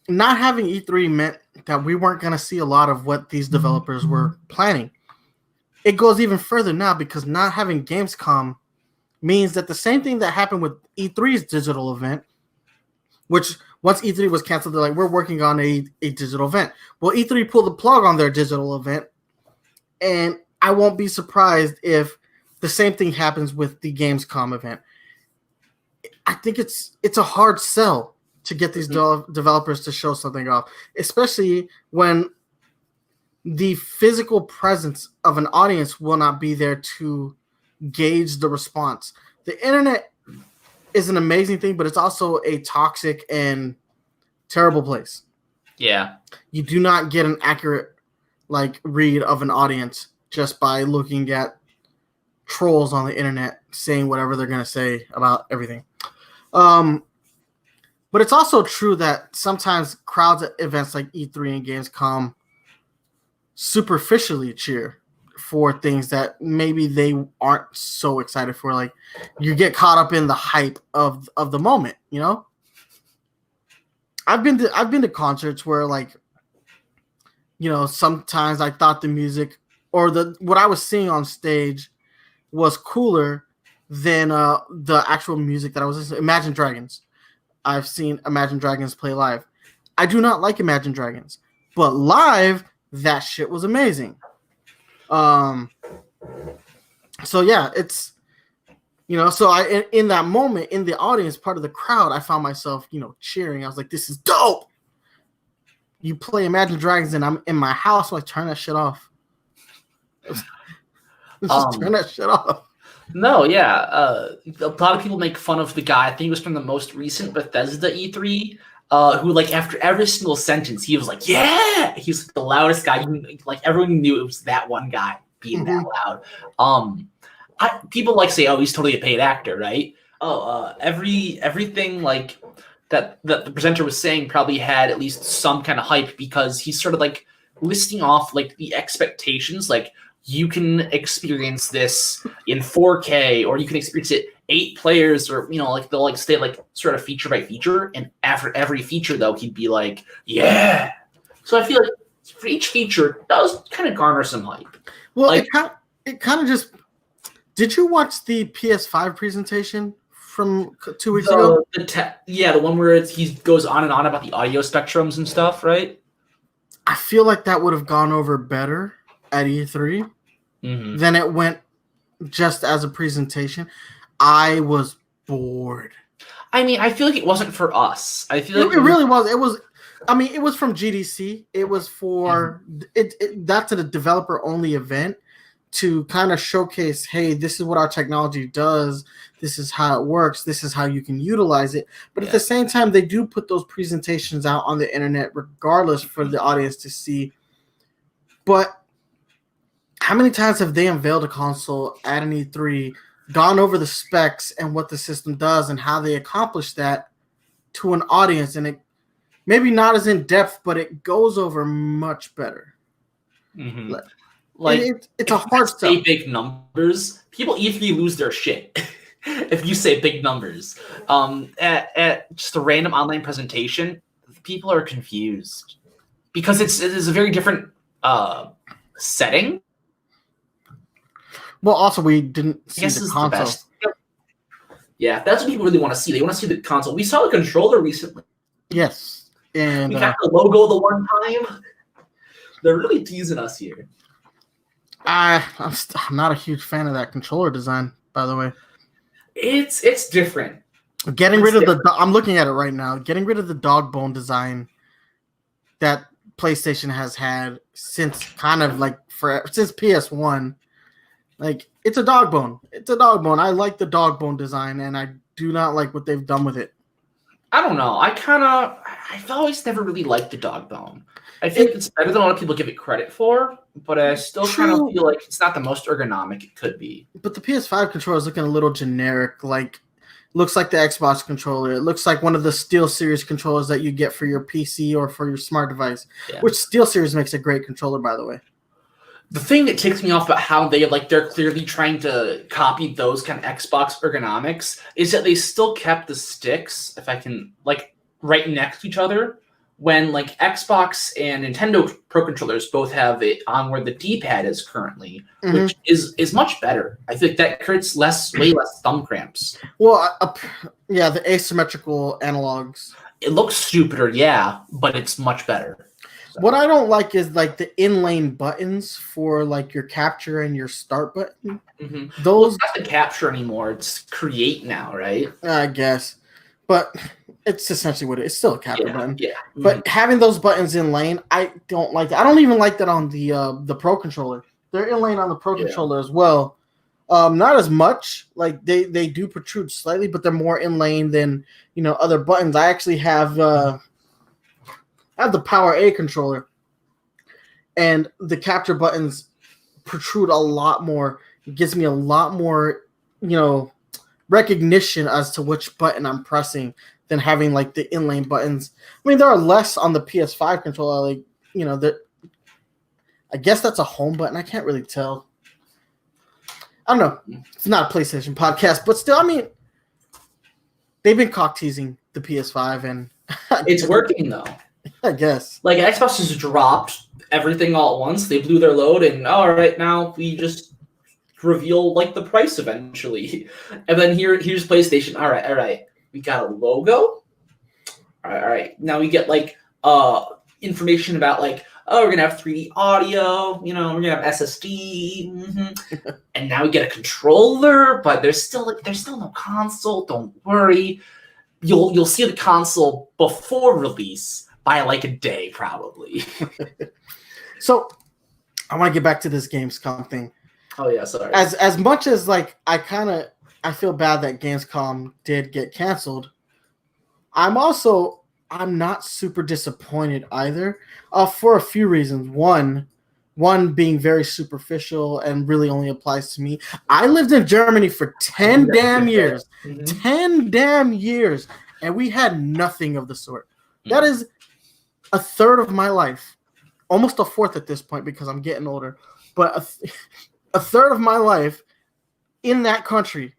not having E3 meant that we weren't going to see a lot of what these developers were planning. It goes even further now because not having Gamescom means that the same thing that happened with E3's digital event, which once E3 was canceled, they're like, we're working on a digital event. Well, E3 pulled the plug on their digital event, and I won't be surprised if the same thing happens with the Gamescom event. I think it's a hard sell to get these developers to show something off, especially when the physical presence of an audience will not be there to gauge the response. The internet is an amazing thing, but it's also a toxic and terrible place. Yeah. You do not get an accurate read of an audience just by looking at trolls on the internet saying whatever they're going to say about everything. But it's also true that sometimes crowds at events like E3 and Gamescom superficially cheer for things that maybe they aren't so excited for. Like, you get caught up in the hype of the moment, I've been to concerts where sometimes I thought the music or what I was seeing on stage was cooler than the actual music that I was listening to. Imagine Dragons. I've seen Imagine Dragons play live. I do not like Imagine Dragons, but live, that shit was amazing. So yeah, it's so I in that moment in the audience, part of the crowd, I found myself cheering. I was like, this is dope. You play Imagine Dragons and I'm in my house, so I turn that shit off. Just turn that shit off. No, yeah. A lot of people make fun of the guy. I think it was from the most recent Bethesda E3, who after every single sentence he was like, "Yeah!" He's the loudest guy. Everyone knew it was that one guy being that loud. People say, "Oh, he's totally a paid actor," right? Everything that the presenter was saying probably had at least some kind of hype because he's sort of listing off the expectations, you can experience this in 4K, or you can experience it 8 players, or they'll state sort of feature by feature, and after every feature though he'd be like, yeah. So I feel like for each feature it does kind of garner some hype. Well, it kind of just. Did you watch the PS5 presentation from 2 weeks ago? The one where he goes on and on about the audio spectrums and stuff, right? I feel like that would have gone over better at E3 than it went just as a presentation. I was bored. I mean, I feel like it wasn't for us. I feel like It really was. It was. I mean, it was from GDC. It was for that's a developer only event to kind of showcase, hey, this is what our technology does. This is how it works. This is how you can utilize it. But at the same time, they do put those presentations out on the internet, regardless for the audience to see. But how many times have they unveiled a console at an E3, gone over the specs and what the system does and how they accomplish that to an audience, and it maybe not as in depth, but it goes over much better. Mm-hmm. It's a hard stuff. Say big numbers, people easily lose their shit if you say big numbers. At just a random online presentation, people are confused because it is a very different setting. Well, also we didn't see the console. Yeah, that's what people really want to see. They want to see the console. We saw the controller recently. Yes, and we got the logo the one time. They're really teasing us here. I'm not a huge fan of that controller design, by the way. It's different. I'm looking at it right now. Getting rid of the dog bone design that PlayStation has had since since PS1. Like, it's a dog bone. It's a dog bone. I like the dog bone design, and I do not like what they've done with it. I don't know. I've always never really liked the dog bone. I think it's better than a lot of people give it credit for, but I still kind of feel like it's not the most ergonomic it could be. But the PS5 controller is looking a little generic. Like, looks like the Xbox controller. It looks like one of the SteelSeries controllers that you get for your PC or for your smart device, which SteelSeries makes a great controller, by the way. The thing that ticks me off about how they're clearly trying to copy those kind of Xbox ergonomics is that they still kept the sticks, if I can, right next to each other, when Xbox and Nintendo Pro controllers both have it on where the D-pad is currently, which is much better. I think that creates way less thumb cramps. Well, the asymmetrical analogs. It looks stupider, but it's much better. So. What I don't like is the in-lane buttons for your capture and your start button. Mm-hmm. Those it's not the capture anymore. It's create now, right? I guess, but it's essentially what it is. It's still a capture button. Yeah. But having those buttons in lane, I don't like that. I don't even like that on the Pro controller. They're in lane on the Pro controller as well. Not as much. They do protrude slightly, but they're more in lane than other buttons. I actually have the Power A controller, and the capture buttons protrude a lot more. It gives me a lot more, recognition as to which button I'm pressing than having the in-lane buttons. I mean, there are less on the PS5 controller. I guess that's a home button. I can't really tell. I don't know. It's not a PlayStation podcast, but still, I mean, they've been cock teasing the PS5, and it's working though. I guess. Xbox just dropped everything all at once. They blew their load, and all right, now we just reveal the price eventually, and then here's PlayStation. All right. We got a logo. All right. Now we get information about we're gonna have 3D audio. We're gonna have SSD, and now we get a controller. But there's still no console. Don't worry. You'll see the console before release by a day probably. So I want to get back to this Gamescom thing. Oh yeah, sorry. As much as I feel bad that Gamescom did get canceled, I'm not super disappointed either, for a few reasons. One being very superficial and really only applies to me. I lived in Germany for 10 damn years. 10 damn years. And we had nothing of the sort. That is a third of my life. Almost a fourth at this point because I'm getting older. But a third of my life in that country.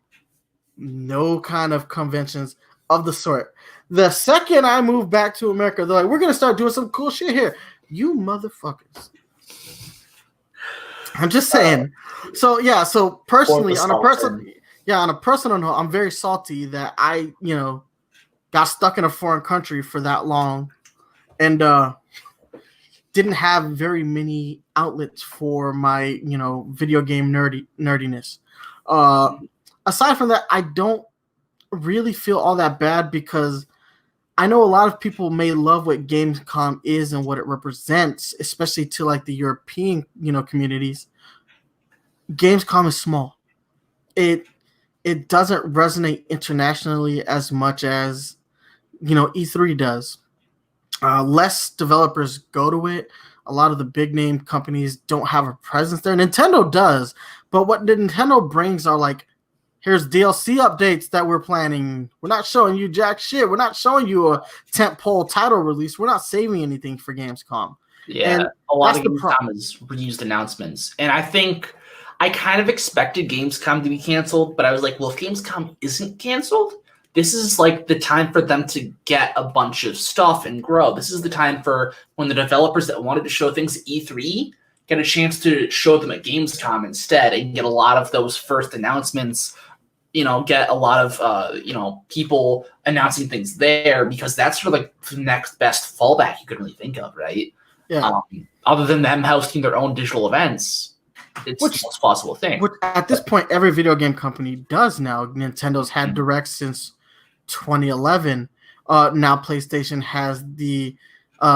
No kind of conventions of the sort. The second I moved back to America, they're like, we're going to start doing some cool shit here. You motherfuckers. I'm just saying. So personally, on a personal note, I'm very salty that I, got stuck in a foreign country for that long and didn't have very many outlets for my, video game nerdiness. Aside from that, really feel all that bad because I know a lot of people may love what Gamescom is and what it represents, especially to like the European, communities. Gamescom is small. It doesn't resonate internationally as much as E3 does. Less developers go to it. A lot of the big name companies don't have a presence there. Nintendo does, but what Nintendo brings are like, here's DLC updates that we're planning. We're not showing you jack shit. We're not showing you a tentpole title release. We're not saving anything for Gamescom. Yeah, And a lot of that's the Gamescom is reused announcements. And I think I kind of expected Gamescom to be canceled, but I was like, well, if Gamescom isn't canceled, this is like the time for them to get a bunch of stuff and grow. This is the time for when the developers that wanted to show things at E3 get a chance to show them at Gamescom instead and get a lot of those first announcements, get a lot of, people announcing things there, because that's sort of like the next best fallback you could really think of, right? Yeah. Other than them hosting their own digital events, it's the most possible thing. Which at this point, every video game company does now. Nintendo's had Directs since 2011. Now PlayStation has the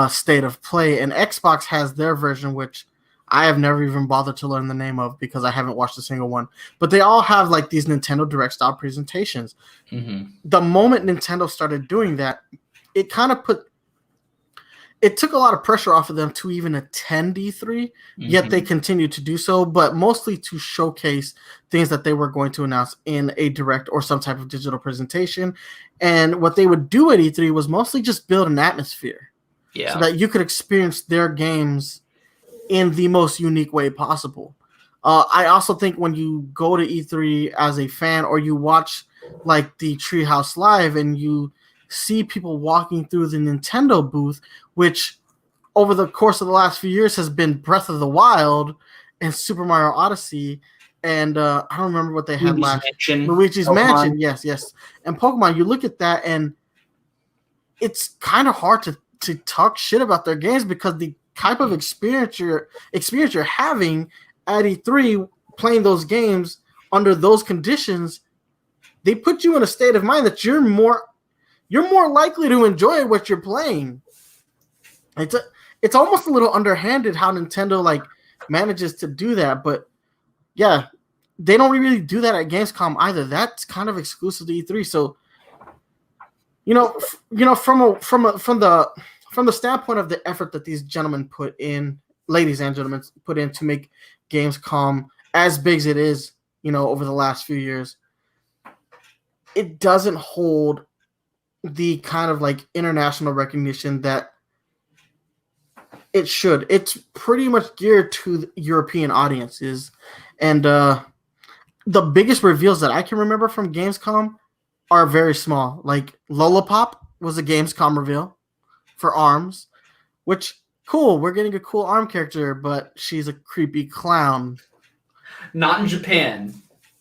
State of Play, and Xbox has their version, which I have never even bothered to learn the name of because I haven't watched a single one. But they all have like these Nintendo Direct style presentations. Mm-hmm. The moment Nintendo started doing that, it kind of took a lot of pressure off of them to even attend E3, yet they continued to do so, but mostly to showcase things that they were going to announce in a direct or some type of digital presentation. And what they would do at E3 was mostly just build an atmosphere so that you could experience their games in the most unique way possible. I also think when you go to E3 as a fan, or you watch like the Treehouse Live and you see people walking through the Nintendo booth, which over the course of the last few years has been Breath of the Wild and Super Mario Odyssey, and I don't remember what they had last. Luigi's Mansion, yes. And Pokemon, you look at that and it's kind of hard to talk shit about their games because the type of experience you're having at E3 playing those games under those conditions, they put you in a state of mind that you're more likely to enjoy what you're playing. It's almost a little underhanded how Nintendo like manages to do that, but yeah, they don't really do that at Gamescom either. That's kind of exclusive to E3. So, from the standpoint of the effort that these ladies and gentlemen put in to make Gamescom as big as it is, over the last few years, it doesn't hold the kind of like international recognition that it should. It's pretty much geared to the European audiences, and the biggest reveals that I can remember from Gamescom are very small. Like Lollipop was a Gamescom reveal for ARMS, which cool. We're getting a cool ARM character, but she's a creepy clown. Not in Japan.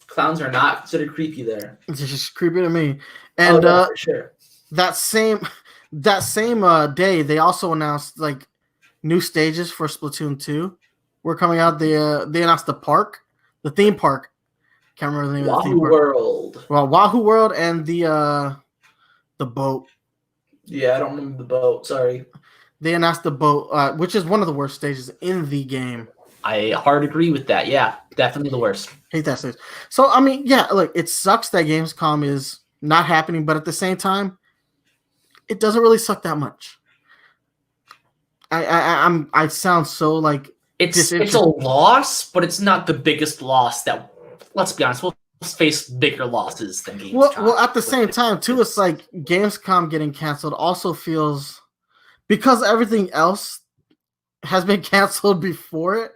Clowns are not considered creepy there. It's just creepy to me. And for sure. That same day, they also announced like new stages for Splatoon 2 were coming out. They announced the theme park. Can't remember the name of the theme park. Wahoo World. Well, Wahoo World and the boat. Yeah, I don't remember the boat. Sorry. They announced the boat, which is one of the worst stages in the game. I hard agree with that. Yeah, definitely the worst. Hate that stage. So I mean, yeah, look, it sucks that Gamescom is not happening, but at the same time, it doesn't really suck that much. I sound so like it's a loss, but it's not the biggest loss that. Let's be honest, we'll face bigger losses than Gamescom. Well, at the same time too, it's like Gamescom getting canceled also feels, because everything else has been canceled before it.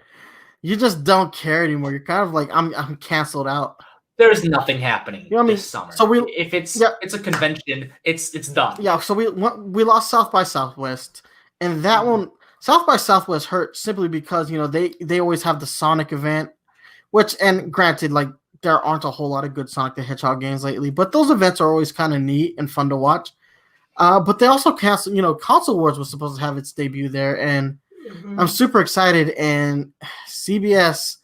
You just don't care anymore. You're kind of like, I'm canceled out. There's nothing happening this summer. So if it's a convention, it's done. Yeah. So we lost South by Southwest, and that one, South by Southwest, hurt simply because they always have the Sonic event, which, and granted, like there aren't a whole lot of good Sonic the Hedgehog games lately, but those events are always kind of neat and fun to watch. But they also canceled. Console Wars was supposed to have its debut there, and I'm super excited. And CBS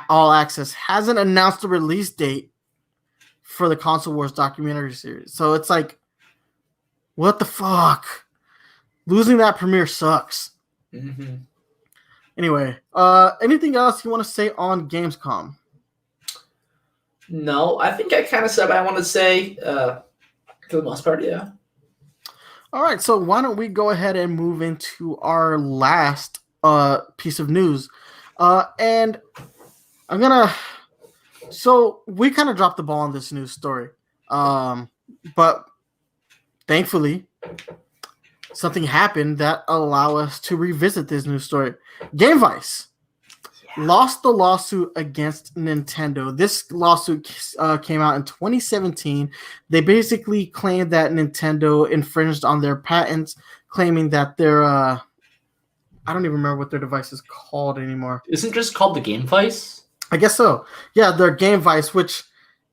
All Access hasn't announced a release date for the Console Wars documentary series. So it's like, what the fuck? Losing that premiere sucks. Mm-hmm. Anyway, anything else you want to say on Gamescom? No, I think I kind of said what I want to say. For the most part, yeah. All right, so why don't we go ahead and move into our last piece of news, and I'm gonna. So we kind of dropped the ball on this news story, but thankfully, something happened that allowed us to revisit this news story. GameVice lost the lawsuit against Nintendo. This lawsuit came out in 2017. They basically claimed that Nintendo infringed on their patents, claiming that their I don't even remember what their device is called anymore. Isn't it just called the Game Vice? I guess so. Yeah, their Game Vice, which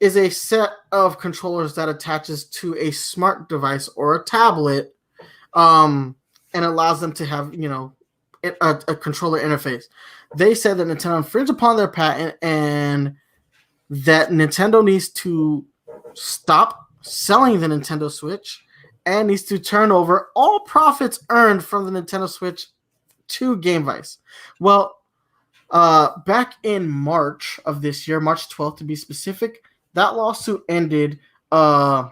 is a set of controllers that attaches to a smart device or a tablet, and allows them to have, a controller interface. They said that Nintendo infringed upon their patent and that Nintendo needs to stop selling the Nintendo Switch and needs to turn over all profits earned from the Nintendo Switch to GameVice. Well, back in March of this year, March 12th to be specific, that lawsuit ended with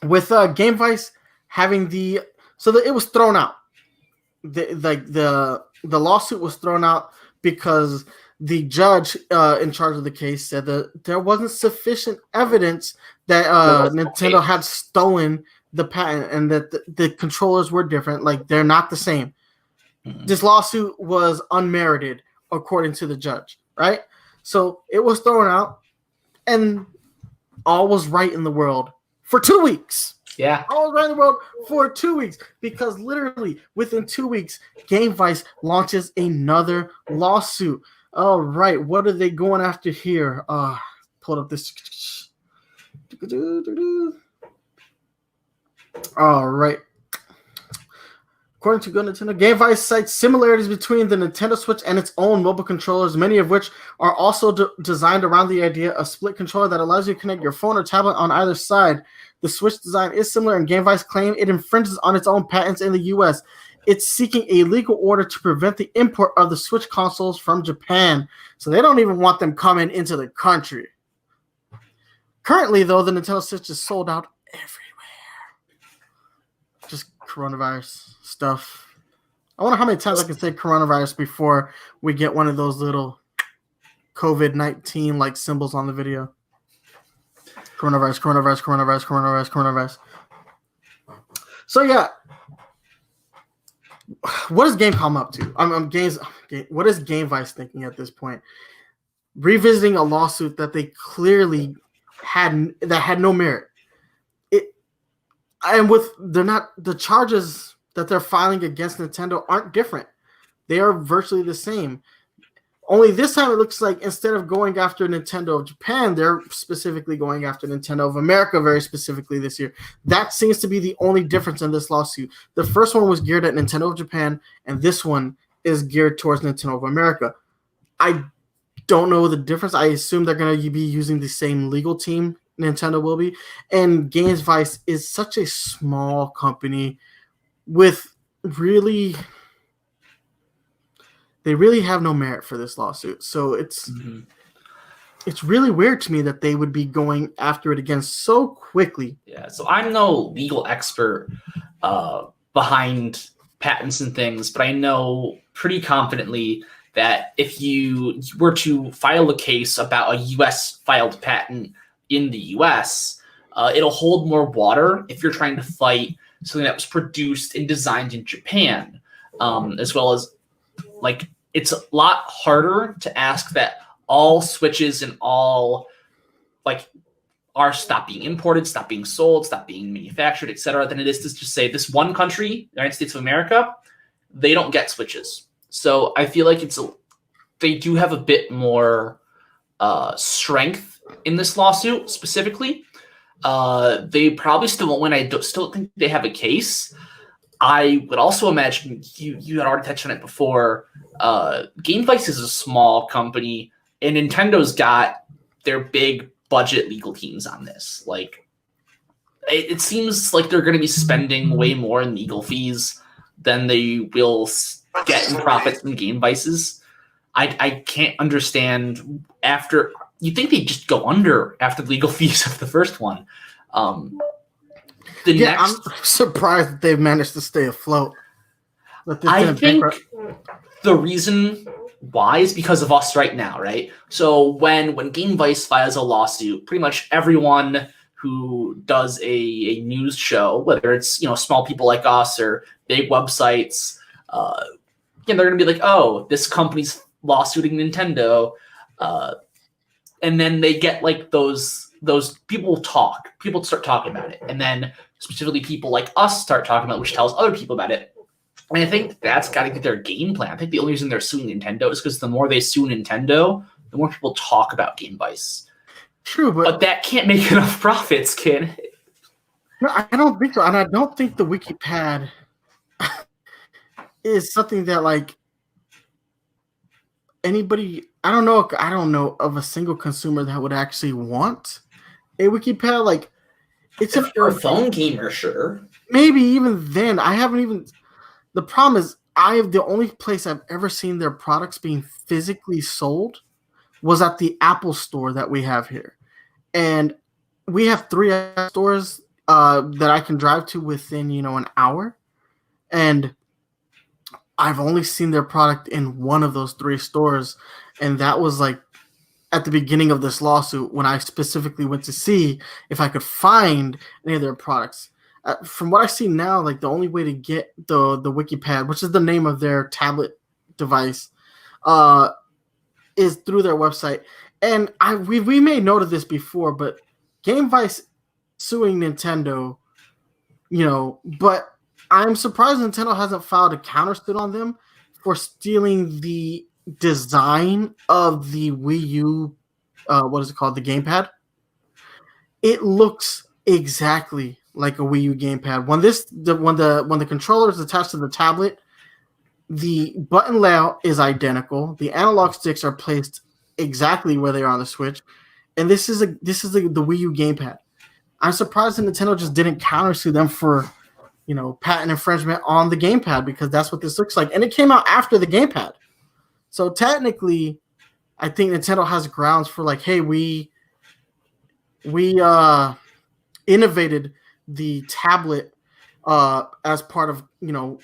GameVice having it was thrown out. The lawsuit was thrown out because the judge in charge of the case said that there wasn't sufficient evidence that Nintendo had stolen the patent and that the controllers were different. Like, they're not the same. Mm-hmm. This lawsuit was unmerited, according to the judge, right? So it was thrown out, and all was right in the world for 2 weeks. Yeah. All around the world for 2 weeks, because literally within 2 weeks, GameVice launches another lawsuit. All right, what are they going after here? Pulled up this. All right. According to Good Nintendo, GameVice cites similarities between the Nintendo Switch and its own mobile controllers, many of which are also designed around the idea of split controller that allows you to connect your phone or tablet on either side. The Switch design is similar, and GameVice claim it infringes on its own patents in the U.S. It's seeking a legal order to prevent the import of the Switch consoles from Japan, so they don't even want them coming into the country. Currently, though, the Nintendo Switch is sold out everywhere. Just coronavirus stuff. I wonder how many times I can say coronavirus before we get one of those little COVID-19 like symbols on the video. Coronavirus, coronavirus, coronavirus, coronavirus, coronavirus. So yeah, what is Gamecom up to? What is GameVice thinking at this point? Revisiting a lawsuit that they clearly had no merit. The charges that they're filing against Nintendo aren't different. They are virtually the same. Only this time it looks like instead of going after Nintendo of Japan, they're specifically going after Nintendo of America very specifically this year. That seems to be the only difference in this lawsuit. The first one was geared at Nintendo of Japan, and this one is geared towards Nintendo of America. I don't know the difference. I assume they're going to be using the same legal team Nintendo will be. And GameVice is such a small company with they really have no merit for this lawsuit. So it's really weird to me that they would be going after it again so quickly. Yeah, so I'm no legal expert behind patents and things, but I know pretty confidently that if you were to file a case about a U.S. filed patent in the U.S., it'll hold more water if you're trying to fight something that was produced and designed in Japan, as well as, like, it's a lot harder to ask that all Switches and all, like, are stop being imported, stop being sold, stop being manufactured, etc., than it is to just say this one country, United States of America, they don't get Switches. So I feel like they do have a bit more strength in this lawsuit specifically. They probably still won't win. I still think they have a case. I would also imagine you had already touched on it before. GameVice is a small company, and Nintendo's got their big budget legal teams on this. Like, it seems like they're going to be spending way more in legal fees than they will get in profits from game vices. I can't understand after. You think they'd just go under after the legal fees of the first one. I'm surprised that they've managed to stay afloat. I think the reason why is because of us right now, right? So when Game Vice files a lawsuit, pretty much everyone who does a news show, whether it's small people like us or big websites, they're gonna be like, oh, this company's lawsuiting Nintendo, and then they get like those people start talking about it, and then specifically people like us start talking about it, which tells other people about it. And I think that's got to get their game plan. I think the only reason they're suing Nintendo is because the more they sue Nintendo, the more people talk about Game Vice. True, but that can't make enough profits, can it? No, I don't think so. And I don't think the WikiPad is something that like anybody. I don't know of a single consumer that would actually want a WikiPad. Like, it's if you're a phone gamer, sure. Maybe even then, I haven't even. The problem is, the only place I've ever seen their products being physically sold was at the Apple store that we have here. And we have 3 stores that I can drive to within, an hour. And I've only seen their product in one of those 3 stores. And that was like at the beginning of this lawsuit when I specifically went to see if I could find any of their products. From what I see now, like the only way to get the WikiPad, which is the name of their tablet device, is through their website. And we made note of this before, but Game Vice suing Nintendo, but I'm surprised Nintendo hasn't filed a countersuit on them for stealing the design of the Wii U. What is it called? The gamepad. It looks exactly like a Wii U gamepad. When the controller is attached to the tablet, the button layout is identical. The analog sticks are placed exactly where they are on the Switch, and this is the Wii U gamepad. I'm surprised that Nintendo just didn't countersue them for, patent infringement on the gamepad, because that's what this looks like, and it came out after the gamepad. So technically, I think Nintendo has grounds for like, hey, we innovated the tablet as part of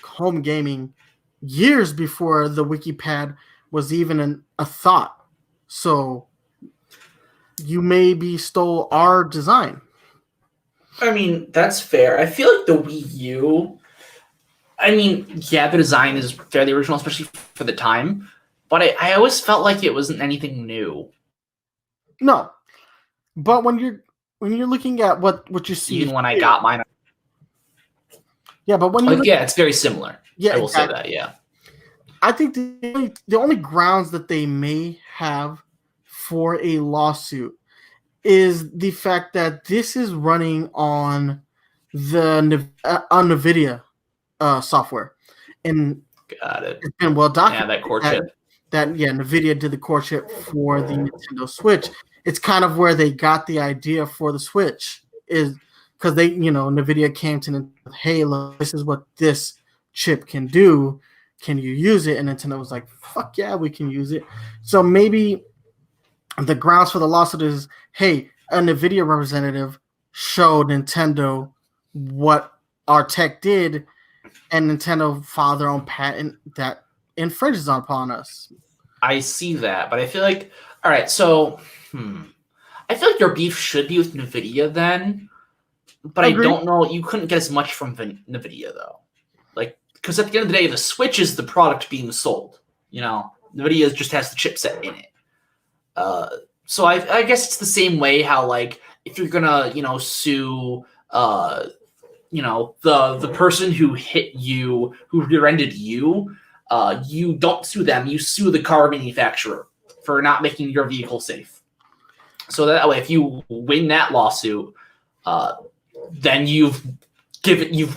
home gaming years before the WikiPad was even a thought. So you maybe stole our design. I mean, that's fair. I feel like the Wii U, the design is fairly original, especially for the time, but I always felt like it wasn't anything new. No, but when you're looking at what you see, even when I got mine, but when you it's very similar. Yeah, I will say that. Yeah, I think the only grounds that they may have for a lawsuit is the fact that this is running on the NVIDIA software, and got it. It's been well documented. Yeah, that core chip. NVIDIA did the core chip for the Nintendo Switch. It's kind of where they got the idea for the Switch, is because they, NVIDIA came to Nintendo, hey, look, this is what this chip can do. Can you use it? And Nintendo was like, fuck yeah, we can use it. So maybe the grounds for the lawsuit is, hey, a NVIDIA representative showed Nintendo what our tech did, and Nintendo filed their own patent that infringes upon us. I see that, but I feel like, all right, so I feel like your beef should be with NVIDIA then, but I don't know. You couldn't get as much from NVIDIA though, like, because at the end of the day, the Switch is the product being sold. NVIDIA just has the chipset in it. So I guess it's the same way how, like, if you're gonna sue the person who hit you, who rear-ended you, you don't sue them. You sue the car manufacturer for not making your vehicle safe. So that way, if you win that lawsuit, then you've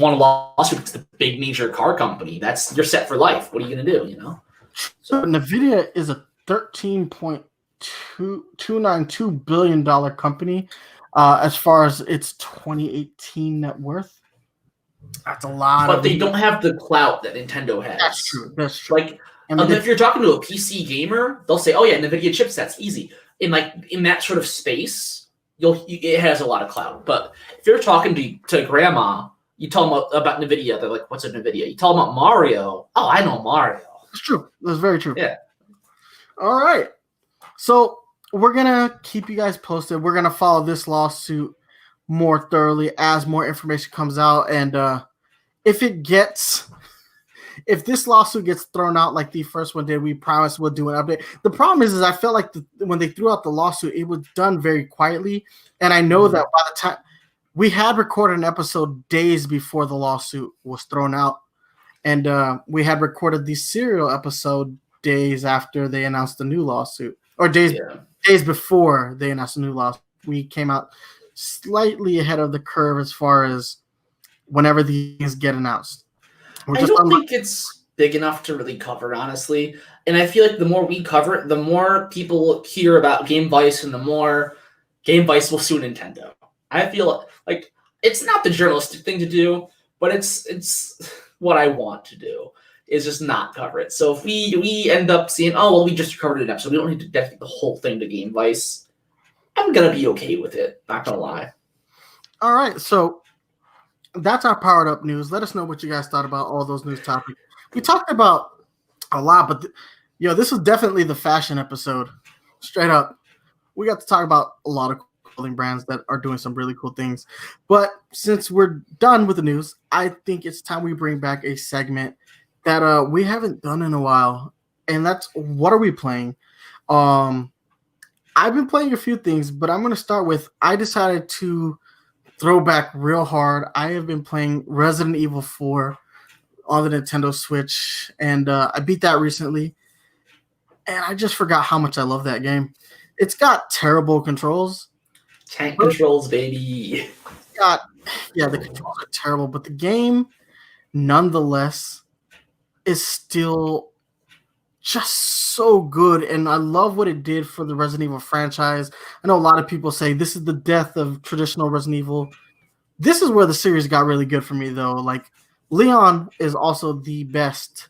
won a lawsuit against the big major car company. You're set for life. What are you gonna do? So NVIDIA is a 13.2 $292 billion company as far as its 2018 net worth. That's a lot. But they don't have the clout that Nintendo has. That's true. That's true. Like, if you're talking to a PC gamer, they'll say, "Oh yeah, NVIDIA chipsets, easy." In that sort of space, it has a lot of clout. But if you're talking to grandma, you tell them about NVIDIA, they're like, "What's a NVIDIA?" You tell them about Mario. Oh, I know Mario. That's true. That's very true. Yeah. All right. So we're gonna keep you guys posted. We're gonna follow this lawsuit more thoroughly as more information comes out, and if this lawsuit gets thrown out like the first one did, we promise we'll do an update. The problem is I felt like when they threw out the lawsuit, it was done very quietly, and I know that by the time we had recorded an episode days before the lawsuit was thrown out, and we had recorded the serial episode days after they announced the new lawsuit, or days before they announced the new lawsuit. We came out slightly ahead of the curve as far as whenever these get announced. I don't think it's big enough to really cover, honestly. And I feel like the more we cover it, the more people hear about Game Vice, and the more Game Vice will sue Nintendo. I feel like it's not the journalistic thing to do, but it's what I want to do, is just not cover it. So if we end up seeing, oh, well, we just covered an episode, we don't need to dedicate the whole thing to Game Vice, I'm going to be okay with it, not going to lie. All right, so that's our powered up news. Let us know what you guys thought about all those news topics. We talked about a lot, but this was definitely the fashion episode. Straight up, we got to talk about a lot of clothing brands that are doing some really cool things. But since we're done with the news, I think it's time we bring back a segment that we haven't done in a while, and that's what are we playing? I've been playing a few things, but I'm going to start with, I decided to throw back real hard. I have been playing Resident Evil 4 on the Nintendo Switch, and I beat that recently, and I just forgot how much I love that game. It's got terrible controls. Tank controls, baby. The controls are terrible, but the game, nonetheless, is still just so good, and I love what it did for the Resident Evil franchise. I know a lot of people say this is the death of traditional Resident Evil. This is where the series got really good for me, though. Like, Leon is also the best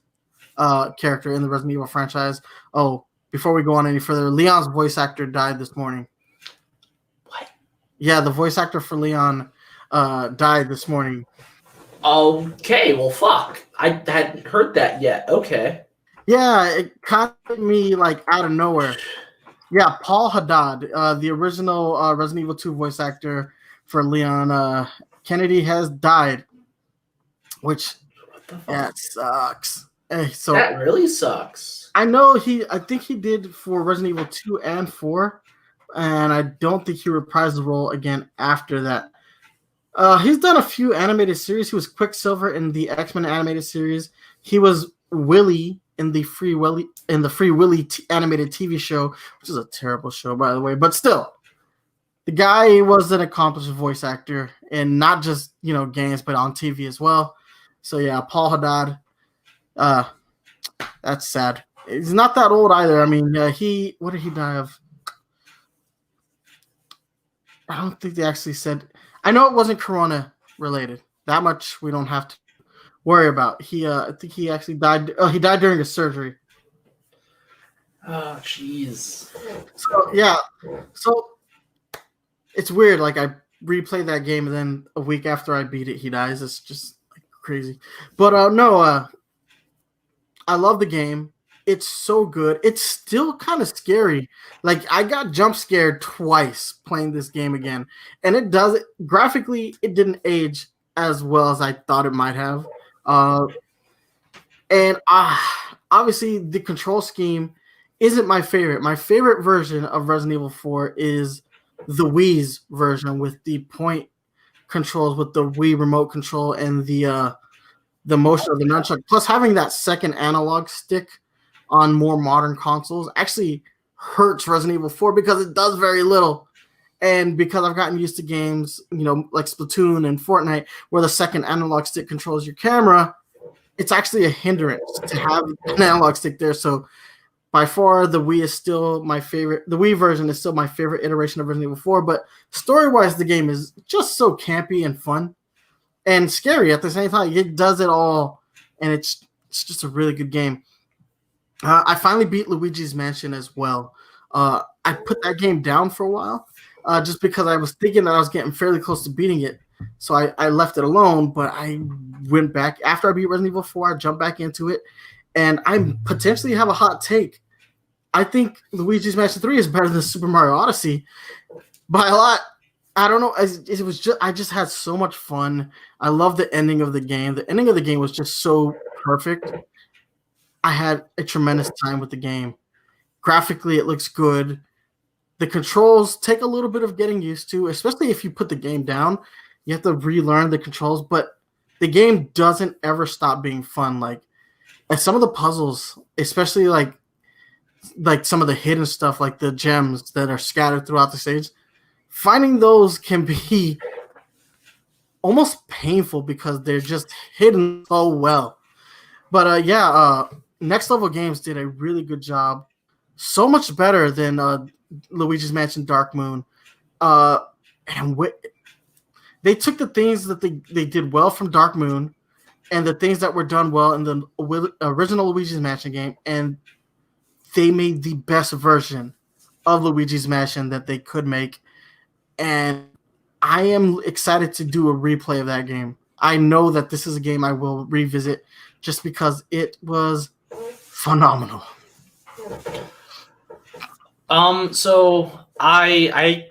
character in the Resident Evil franchise. Oh, before we go on any further, Leon's voice actor died this morning. What? Yeah, the voice actor for Leon died this morning. Okay, well, fuck. I hadn't heard that yet. Okay. Yeah, it caught me like out of nowhere. Yeah, Paul Haddad, the original Resident Evil 2 voice actor for Leon Kennedy, has died, which it sucks. So that really sucks. I know I think he did for Resident Evil 2 and 4, and I don't think he reprised the role again after that. He's done a few animated series. He was Quicksilver in the X-Men animated series. He was Willy in the Free Willy animated TV show, which is a terrible show, by the way. But still, the guy was an accomplished voice actor, and not just games, but on TV as well. So yeah, Paul Haddad. That's sad. He's not that old either. I mean, what did he die of? I don't think they actually said. I know it wasn't Corona related. That much we don't have to worry about. I think he actually died. Oh, he died during a surgery. Oh, jeez. So yeah, it's weird. Like, I replayed that game, and then a week after I beat it, he dies. It's just like crazy. But I love the game. It's so good. It's still kind of scary. Like, I got jump scared twice playing this game again, and it does graphically. It didn't age as well as I thought it might have. And obviously the control scheme isn't my favorite. My favorite version of Resident Evil 4 is the Wii's version with the point controls, with the Wii remote control and the motion of the nunchuck. Plus, having that second analog stick on more modern consoles actually hurts Resident Evil 4 because it does very little. And because I've gotten used to games, like Splatoon and Fortnite, where the second analog stick controls your camera, it's actually a hindrance to have an analog stick there. So By far, the Wii is still my favorite. The Wii version is still my favorite iteration of Resident Evil 4. But story-wise, the game is just so campy and fun and scary at the same time. It does it all, and it's just a really good game. I finally beat Luigi's Mansion as well. I put that game down for a while just because I was thinking that I was getting fairly close to beating it. So I left it alone, but I went back. After I beat Resident Evil 4, I jumped back into it, and I potentially have a hot take. I think Luigi's Mansion 3 is better than Super Mario Odyssey by a lot. I don't know. It was just I just had so much fun. I love the ending of the game. The ending of the game was just so perfect. I had a tremendous time with the game. Graphically, it looks good. The controls take a little bit of getting used to, especially if you put the game down. You have to relearn the controls, but the game doesn't ever stop being fun. And some of the puzzles, especially like some of the hidden stuff, like the gems that are scattered throughout the stage, finding those can be almost painful because they're just hidden so well. But Next Level Games did a really good job. So much better than Luigi's Mansion Dark Moon. They took the things that they did well from Dark Moon and the things that were done well in the original Luigi's Mansion game, and they made the best version of Luigi's Mansion that they could make. And I am excited to do a replay of that game. I know that this is a game I will revisit just because it was phenomenal. So I'm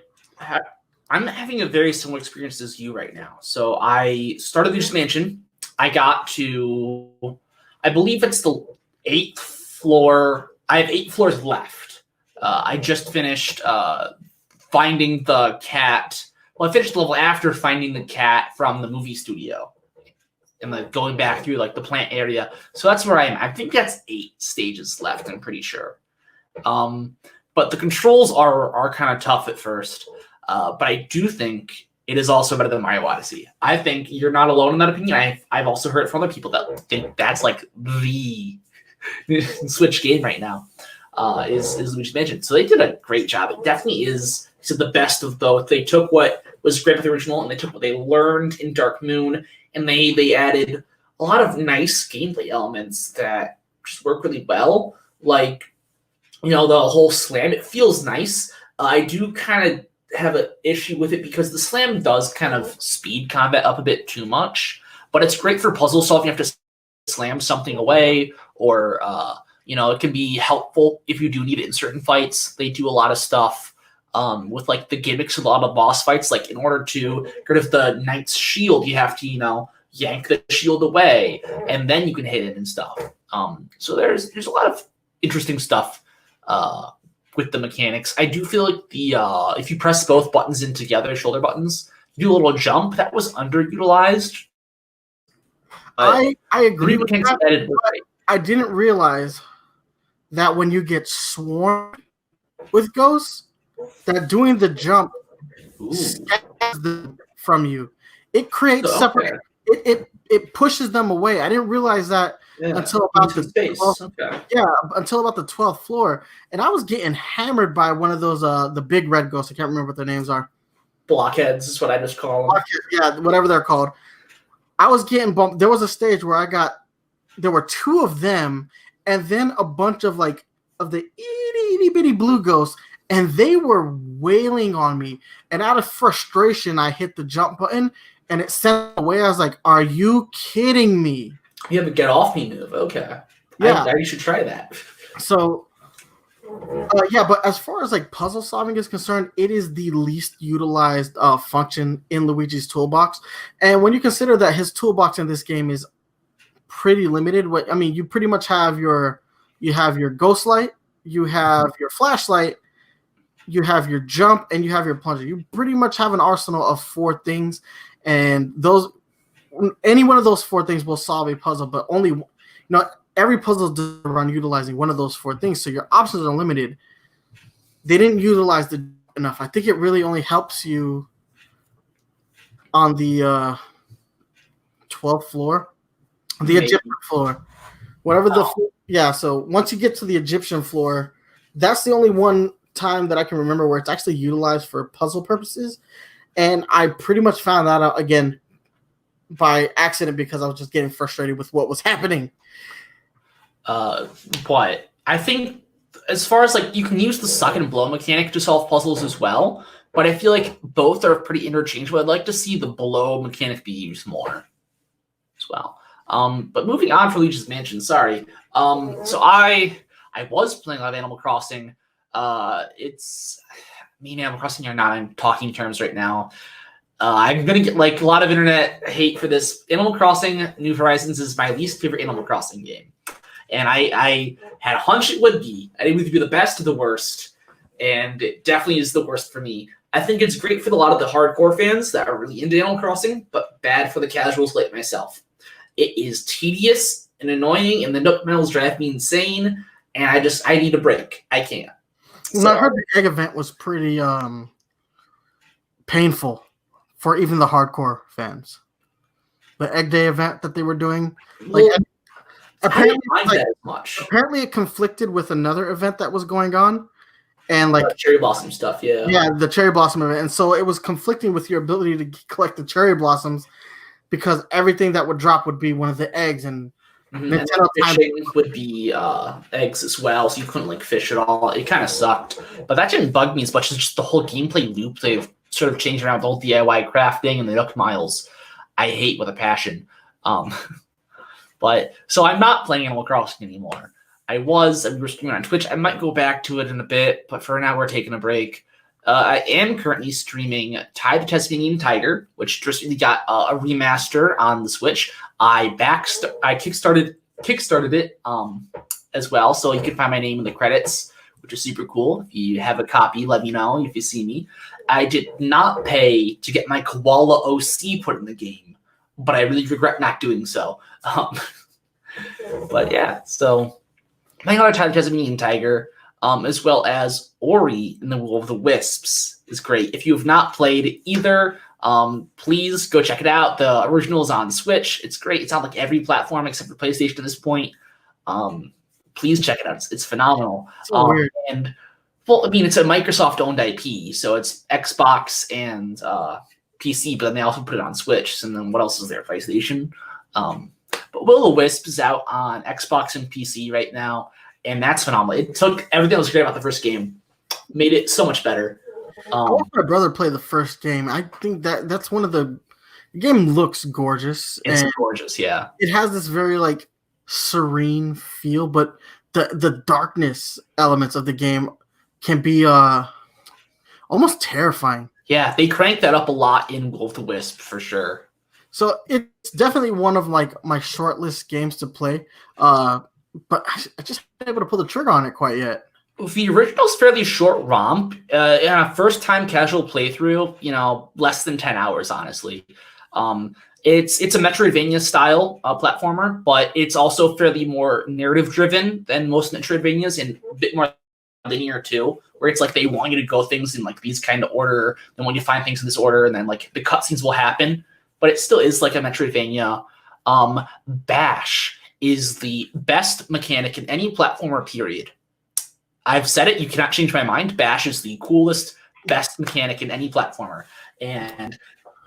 having a very similar experience as you right now. So I started Luigi's Mansion. I got to, I believe it's the 8th floor. I have 8 floors left. I just finished finding the cat. Well, I finished the level after finding the cat from the movie studio. And like going back through like the plant area. So that's where I am. I think that's 8 stages left, I'm pretty sure. But the controls are kind of tough at first. But I do think it is also better than Mario Odyssey. I think you're not alone in that opinion. I've also heard it from other people that think that's like the Switch game right now. Is Luigi's Mansion. So they did a great job. It definitely is the best of both. They took what was great with the original and they took what they learned in Dark Moon and they added a lot of nice gameplay elements that just work really well. Like, the whole slam, it feels nice. I do kind of have an issue with it because the slam does kind of speed combat up a bit too much, but it's great for puzzle solving. You have to slam something away or, it can be helpful if you do need it in certain fights. They do a lot of stuff with like the gimmicks of a lot of boss fights. Like in order to get rid of the knight's shield, you have to, yank the shield away and then you can hit it and stuff. So there's a lot of interesting stuff with the mechanics. I do feel like the if you press both buttons in together, shoulder buttons, you do a little jump. That was underutilized. I agree with that. But I didn't realize that when you get swarmed with ghosts, that doing the jump scatters them from you. It creates separate. It pushes them away. I didn't realize that until about the 12th, until about the 12th floor, and I was getting hammered by one of those the big red ghosts. I can't remember what their names are. Blockheads is what I just call them. Yeah, whatever they're called. I was getting bumped. There was a stage where there were 2 of them, and then a bunch of the itty bitty blue ghosts, and they were wailing on me. And out of frustration, I hit the jump button, and it sent away. I was like, "Are you kidding me?" You have a get off me move. Okay, yeah, you should try that. So, but as far as puzzle solving is concerned, it is the least utilized function in Luigi's toolbox. And when you consider that his toolbox in this game is pretty limited, you pretty much have your ghost light, you have your flashlight, you have your jump, and you have your plunger. You pretty much have an arsenal of 4 things, and any one of those 4 things will solve a puzzle, but only every puzzle does run utilizing one of those 4 things, so your options are limited. They didn't utilize the enough. I think it really only helps you on the 12th floor, the Egyptian floor. Whatever so once you get to the Egyptian floor, that's the only one time that I can remember where it's actually utilized for puzzle purposes. And I pretty much found that out again by accident because I was just getting frustrated with what was happening. But I think as far as like you can use the suck and blow mechanic to solve puzzles as well, but I feel like both are pretty interchangeable. I'd like to see the blow mechanic be used more as well. But moving on for Luigi's Mansion, sorry. So I was playing a lot of Animal Crossing. It's me and Animal Crossing are not in talking terms right now. I'm gonna get like a lot of internet hate for this. Animal Crossing New Horizons is my least favorite Animal Crossing game. And I had a hunch it would be. I think it would be the best or the worst. And it definitely is the worst for me. I think it's great for a lot of the hardcore fans that are really into Animal Crossing, but bad for the casuals like myself. It is tedious and annoying, and the Nook Miles drive me insane, and I need a break. I can't. So, I heard the egg event was pretty painful for even the hardcore fans. The Egg Day event that they were doing. Apparently it conflicted with another event that was going on. And like cherry blossom stuff, yeah. Yeah, the cherry blossom event. And so it was conflicting with your ability to collect the cherry blossoms because everything that would drop would be one of the eggs, and Nintendo fishing would be eggs as well, so you couldn't like fish at all. It kind of sucked, but that didn't bug me as much as just the whole gameplay loop they've sort of changed around the whole DIY crafting and the Nook Miles. I hate with a passion. But so I'm not playing Animal Crossing anymore. We were streaming on Twitch. I might go back to it in a bit, but for now we're taking a break. I am currently streaming Ty the Tasmanian Tiger, which just really got a remaster on the Switch. I kickstarted it as well, so you can find my name in the credits, which is super cool. If you have a copy, let me know if you see me. I did not pay to get my Koala OC put in the game, but I really regret not doing so. But yeah, so playing on Ty the Tasmanian Tiger, as well as Ori and the Will of the Wisps is great. If you have not played either, please go check it out. The original is on Switch. It's great. It's on like every platform except for PlayStation at this point. Please check it out. It's phenomenal. So weird. And well, I mean, it's a Microsoft-owned IP, so it's Xbox and PC, but then they also put it on Switch. And then what else is there? PlayStation. But Will of the Wisp is out on Xbox and PC right now. And that's phenomenal. It took everything that was great about the first game, made it so much better. I watched my brother play the first game. I think that's one of the game looks gorgeous. It's gorgeous, yeah. It has this very like serene feel, but the darkness elements of the game can be almost terrifying. Yeah, they cranked that up a lot in Will of the Wisp for sure. So it's definitely one of like my shortlist games to play. But I just haven't been able to pull the trigger on it quite yet. The original's fairly short romp. In a first-time casual playthrough, less than 10 hours, honestly. It's a Metroidvania style platformer, but it's also fairly more narrative-driven than most Metroidvanias and a bit more linear, too, where it's like they want you to go things in like these kind of order, and when you find things in this order, and then like the cutscenes will happen, but it still is like a Metroidvania. Bash is the best mechanic in any platformer, period. I've said it, you cannot change my mind. Bash is the coolest, best mechanic in any platformer. And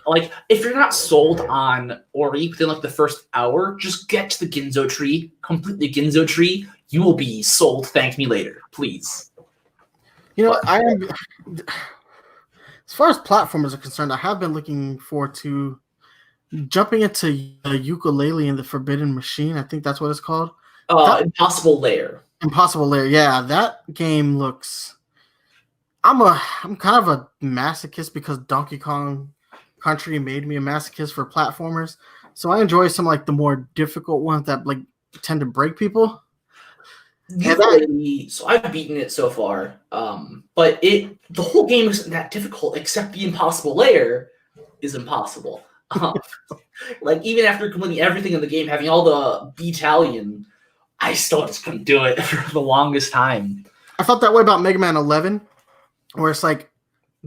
like, if you're not sold on Ori within like the first hour, just get to the Ginzo tree, complete the Ginzo tree. You will be sold. Thank me later, please. As far as platformers are concerned, I have been looking forward to jumping into Ukulele and the Forbidden Machine. I think that's what it's called. Impossible Lair. Impossible Lair. Yeah, that game looks. I'm kind of a masochist because Donkey Kong Country made me a masochist for platformers. So I enjoy some like the more difficult ones that like tend to break people. So I've beaten it so far, but the whole game isn't that difficult except the Impossible Lair is impossible. Like even after completing everything in the game, having all the battalion, I still just couldn't do it for the longest time. I felt that way about Mega Man 11, where it's like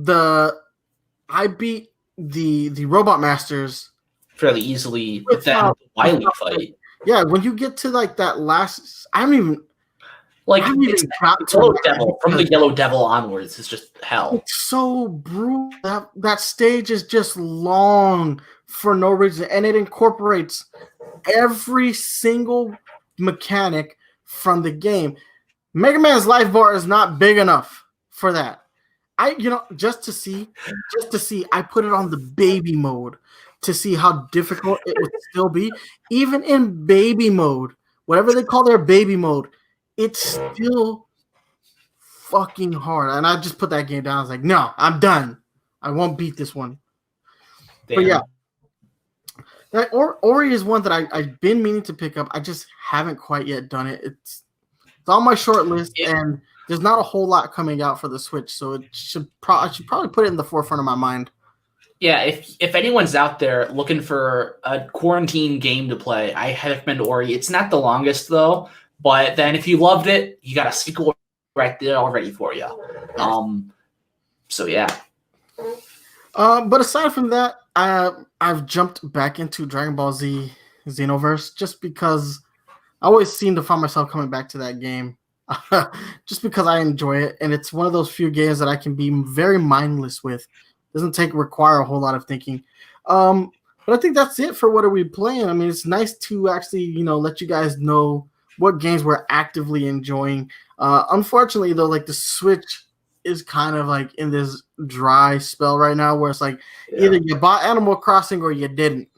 I beat the Robot Masters fairly easily, but then the Wily fight. Yeah, when you get to like that last, I haven't even It's got to Yellow that Devil. From the Yellow Devil onwards, it's just hell. It's so brutal. That stage is just long for no reason, and it incorporates every single mechanic from the game. Mega Man's life bar is not big enough for that. Just to see, I put it on the baby mode to see how difficult it would still be. Even in baby mode, whatever they call their baby mode, it's still fucking hard. And I just put that game down. I was like, no, I'm done. I won't beat this one. Damn. But yeah, Ori is one that I've been meaning to pick up. I just haven't quite yet done it. It's on my short list, and there's not a whole lot coming out for the Switch, so I should probably put it in the forefront of my mind. Yeah, if anyone's out there looking for a quarantine game to play, I recommend Ori. It's not the longest though, but then if you loved it, you got a sequel right there already for you. So yeah. But aside from that, I've jumped back into Dragon Ball Z Xenoverse just because I always seem to find myself coming back to that game, just because I enjoy it, and it's one of those few games that I can be very mindless with. Doesn't require a whole lot of thinking. But I think that's it for what are we playing. I mean, it's nice to actually let you guys know what games we're actively enjoying. Unfortunately, though, like the Switch is kind of like in this dry spell right now, where it's like either you bought Animal Crossing or you didn't.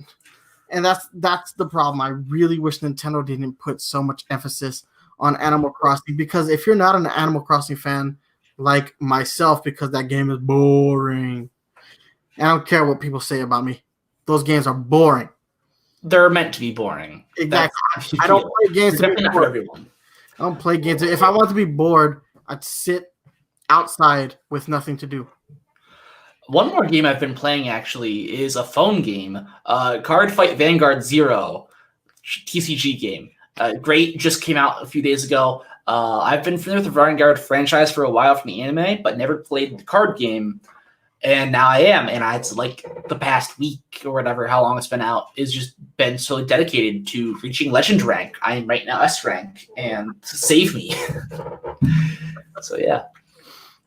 And that's the problem. I really wish Nintendo didn't put so much emphasis on Animal Crossing, because if you're not an Animal Crossing fan like myself, because that game is boring. I don't care what people say about me. Those games are boring. They're meant to be boring. Exactly. I don't play games to be bored. For everyone. I don't play games. If I want to be bored, I'd sit outside with nothing to do. One more game I've been playing actually is a phone game, Card Fight Vanguard Zero, TCG game. Great, just came out a few days ago. I've been familiar with the Vanguard franchise for a while from the anime, but never played the card game. And now I am, and it's like the past week or whatever, how long it's been out, is just been so dedicated to reaching legend rank. I am right now S rank, and save me. So yeah.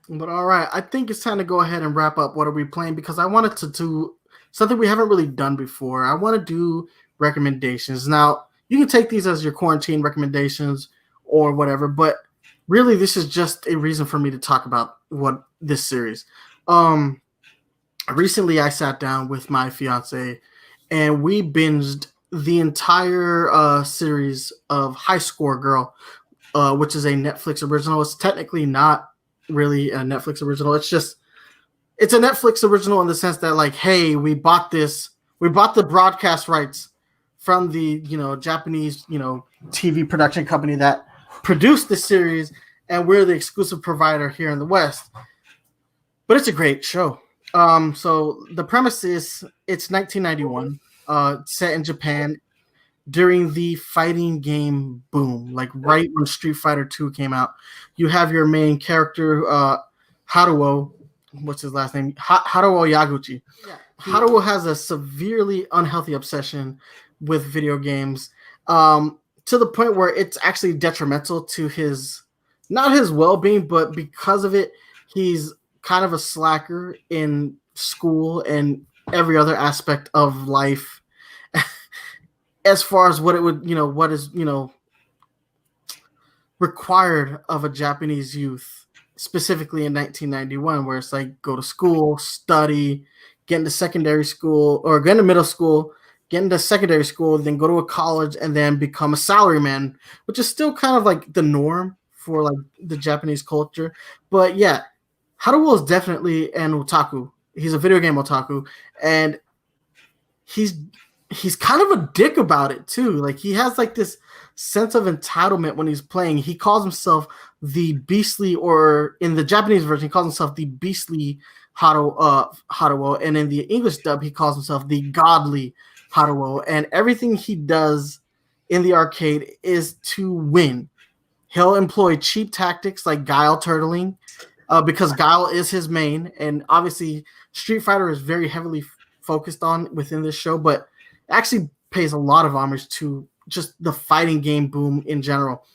But all right, I think it's time to go ahead and wrap up what are we playing, because I wanted to do something we haven't really done before. I want to do recommendations. Now, you can take these as your quarantine recommendations or whatever, but really this is just a reason for me to talk about what this series. Recently I sat down with my fiance and we binged the entire series of High Score Girl, which is a Netflix original. It's technically not really a Netflix original. It's a Netflix original in the sense that, like, hey, we bought the broadcast rights from the Japanese TV production company that produced this series, and we're the exclusive provider here in the West. But it's a great show. So the premise is it's 1991, set in Japan during the fighting game boom, like right when Street Fighter 2 came out. You have your main character, Haruo. What's his last name? Haruo Yaguchi. Yeah. Haruo has a severely unhealthy obsession with video games, to the point where it's actually detrimental to not his well-being, but because of it, he's kind of a slacker in school and every other aspect of life. As far as what it would, what is, required of a Japanese youth, specifically in 1991, where it's like go to school, study, get into secondary school, or get into middle school, get into secondary school, then go to a college, and then become a salaryman, which is still kind of like the norm for like the Japanese culture. But yeah, Haruo is definitely an otaku. He's a video game otaku, and he's kind of a dick about it too. Like, he has like this sense of entitlement when he's playing. He calls himself the beastly, or in the Japanese version, he calls himself the beastly Haruo, and in the English dub, he calls himself the godly Haruo. And everything he does in the arcade is to win. He'll employ cheap tactics like guile turtling, because guile is his main, and obviously Street Fighter is very heavily focused on within this show, but actually pays a lot of homage to just the fighting game boom in general.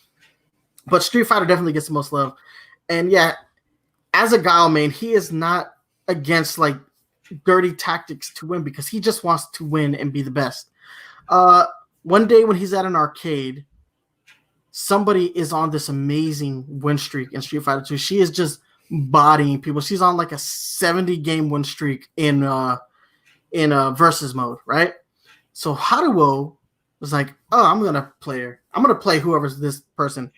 But Street Fighter definitely gets the most love. And yeah, as a Guile main, he is not against like dirty tactics to win because he just wants to win and be the best. One day when he's at an arcade, somebody is on this amazing win streak in Street Fighter 2. She is just bodying people. She's on like a 70 game win streak in versus mode, right? So Haruo was like, "Oh, I'm gonna play her. I'm gonna play whoever's this person."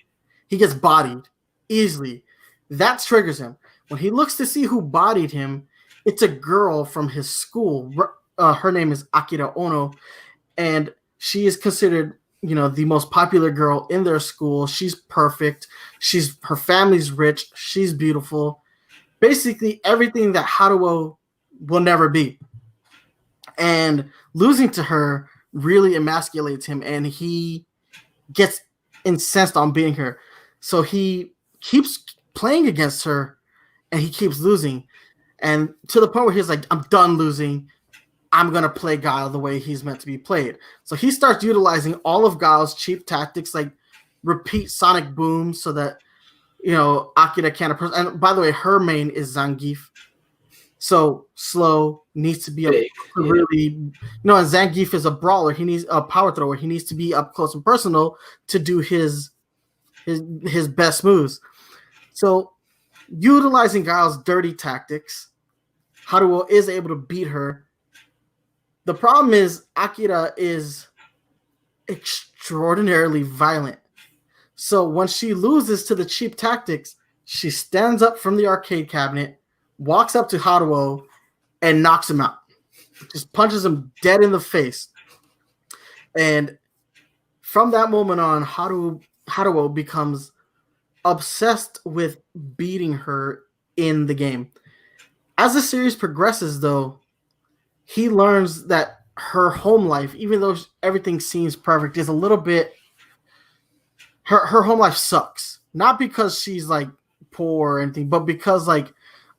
He gets bodied easily. That triggers him. When he looks to see who bodied him, it's a girl from his school. Her name is Akira Ono, and she is considered, the most popular girl in their school. She's perfect. Her family's rich. She's beautiful. Basically, everything that Haruo will never be. And losing to her really emasculates him, and he gets incensed on beating her. So he keeps playing against her, and he keeps losing. And to the point where he's like, "I'm done losing. I'm going to play Guile the way he's meant to be played." So he starts utilizing all of Guile's cheap tactics, like repeat sonic booms so that, Akira can't approach. And by the way, her main is Zangief. So slow, needs to be and Zangief is a brawler. He needs a power thrower. He needs to be up close and personal to do his best moves. So utilizing Guile's dirty tactics, Haruo is able to beat her. The problem is Akira is extraordinarily violent. So when she loses to the cheap tactics, she stands up from the arcade cabinet, walks up to Haruo, and knocks him out. Just punches him dead in the face. And from that moment on, Haruo becomes obsessed with beating her in the game. As the series progresses, though, he learns that her home life, even though everything seems perfect, is a little bit... Her home life sucks. Not because she's, like, poor or anything, but because, like,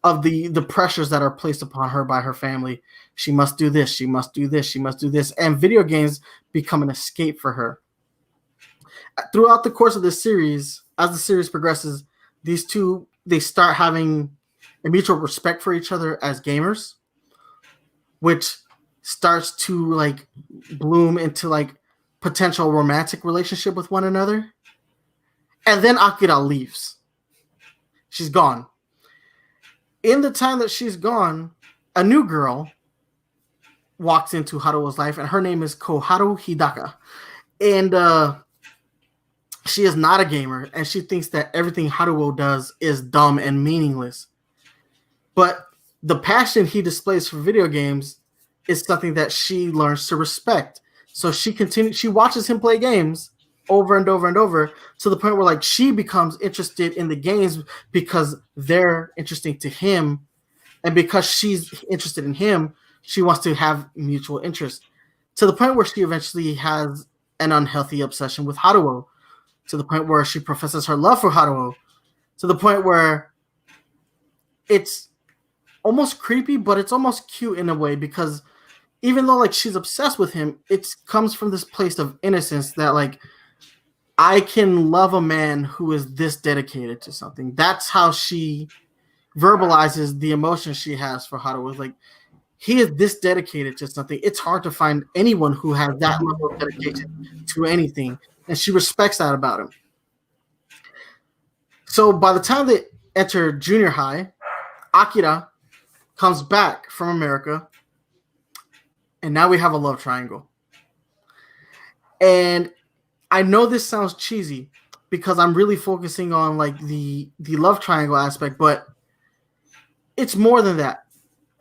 of the pressures that are placed upon her by her family. She must do this, she must do this, she must do this. And video games become an escape for her. Throughout the course of this series, as the series progresses, these two, they start having a mutual respect for each other as gamers, which starts to like bloom into like potential romantic relationship with one another. And then Akira leaves. She's gone. In the time that she's gone, a new girl walks into Haruo's life, and her name is Koharu Hidaka. And she is not a gamer, and she thinks that everything Haruo does is dumb and meaningless. But the passion he displays for video games is something that she learns to respect. So she watches him play games over and over and over to the point where like she becomes interested in the games because they're interesting to him, and because she's interested in him, she wants to have mutual interest, to the point where she eventually has an unhealthy obsession with Haruo, to the point where she professes her love for Haruo, to the point where it's almost creepy, but it's almost cute in a way, because even though like she's obsessed with him, it comes from this place of innocence that like, I can love a man who is this dedicated to something. That's how she verbalizes the emotion she has for Haruo. Like, he is this dedicated to something. It's hard to find anyone who has that level of dedication to anything, and she respects that about him. So by the time they enter junior high, Akira comes back from America, and now we have a love triangle. And I know this sounds cheesy because I'm really focusing on like the love triangle aspect, but it's more than that.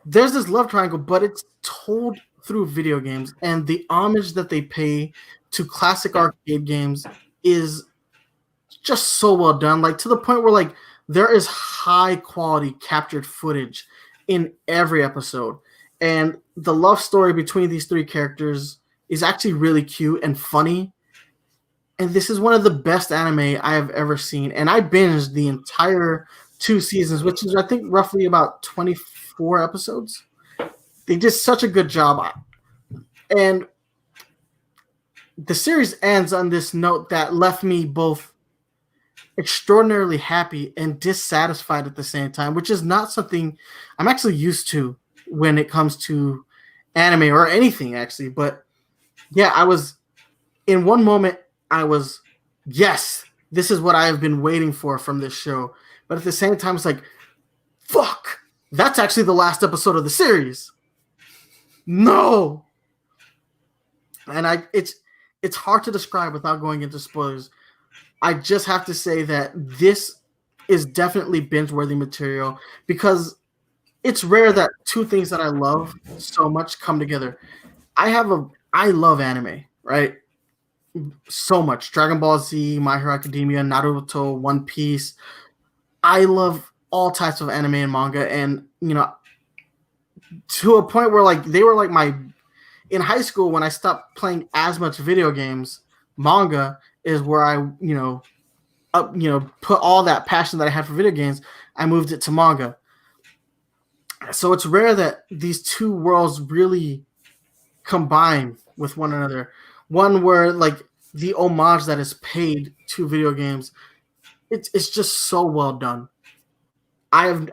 There's this love triangle, but it's told through video games, and the homage that they pay to classic arcade games is just so well done. Like, to the point where like there is high quality captured footage in every episode, and the love story between these three characters is actually really cute and funny. And this is one of the best anime I have ever seen. And I binged the entire 2 seasons, which is, I think, roughly about 24 episodes. They did such a good job. And the series ends on this note that left me both extraordinarily happy and dissatisfied at the same time, which is not something I'm actually used to when it comes to anime or anything, actually. But yeah, I was in one moment, I was, yes, this is what I have been waiting for from this show. But at the same time, it's like, fuck, that's actually the last episode of the series. No. And it's hard to describe without going into spoilers. I just have to say that this is definitely binge-worthy material because it's rare that two things that I love so much come together. I love anime, right? So much. Dragon Ball Z, My Hero Academia, Naruto, One Piece. I love all types of anime and manga, and to a point where like they were like my in high school when I stopped playing as much video games, manga is where I put all that passion that I had for video games. I moved it to manga. So it's rare that these two worlds really combine with one another. One where like the homage that is paid to video games, it's just so well done. I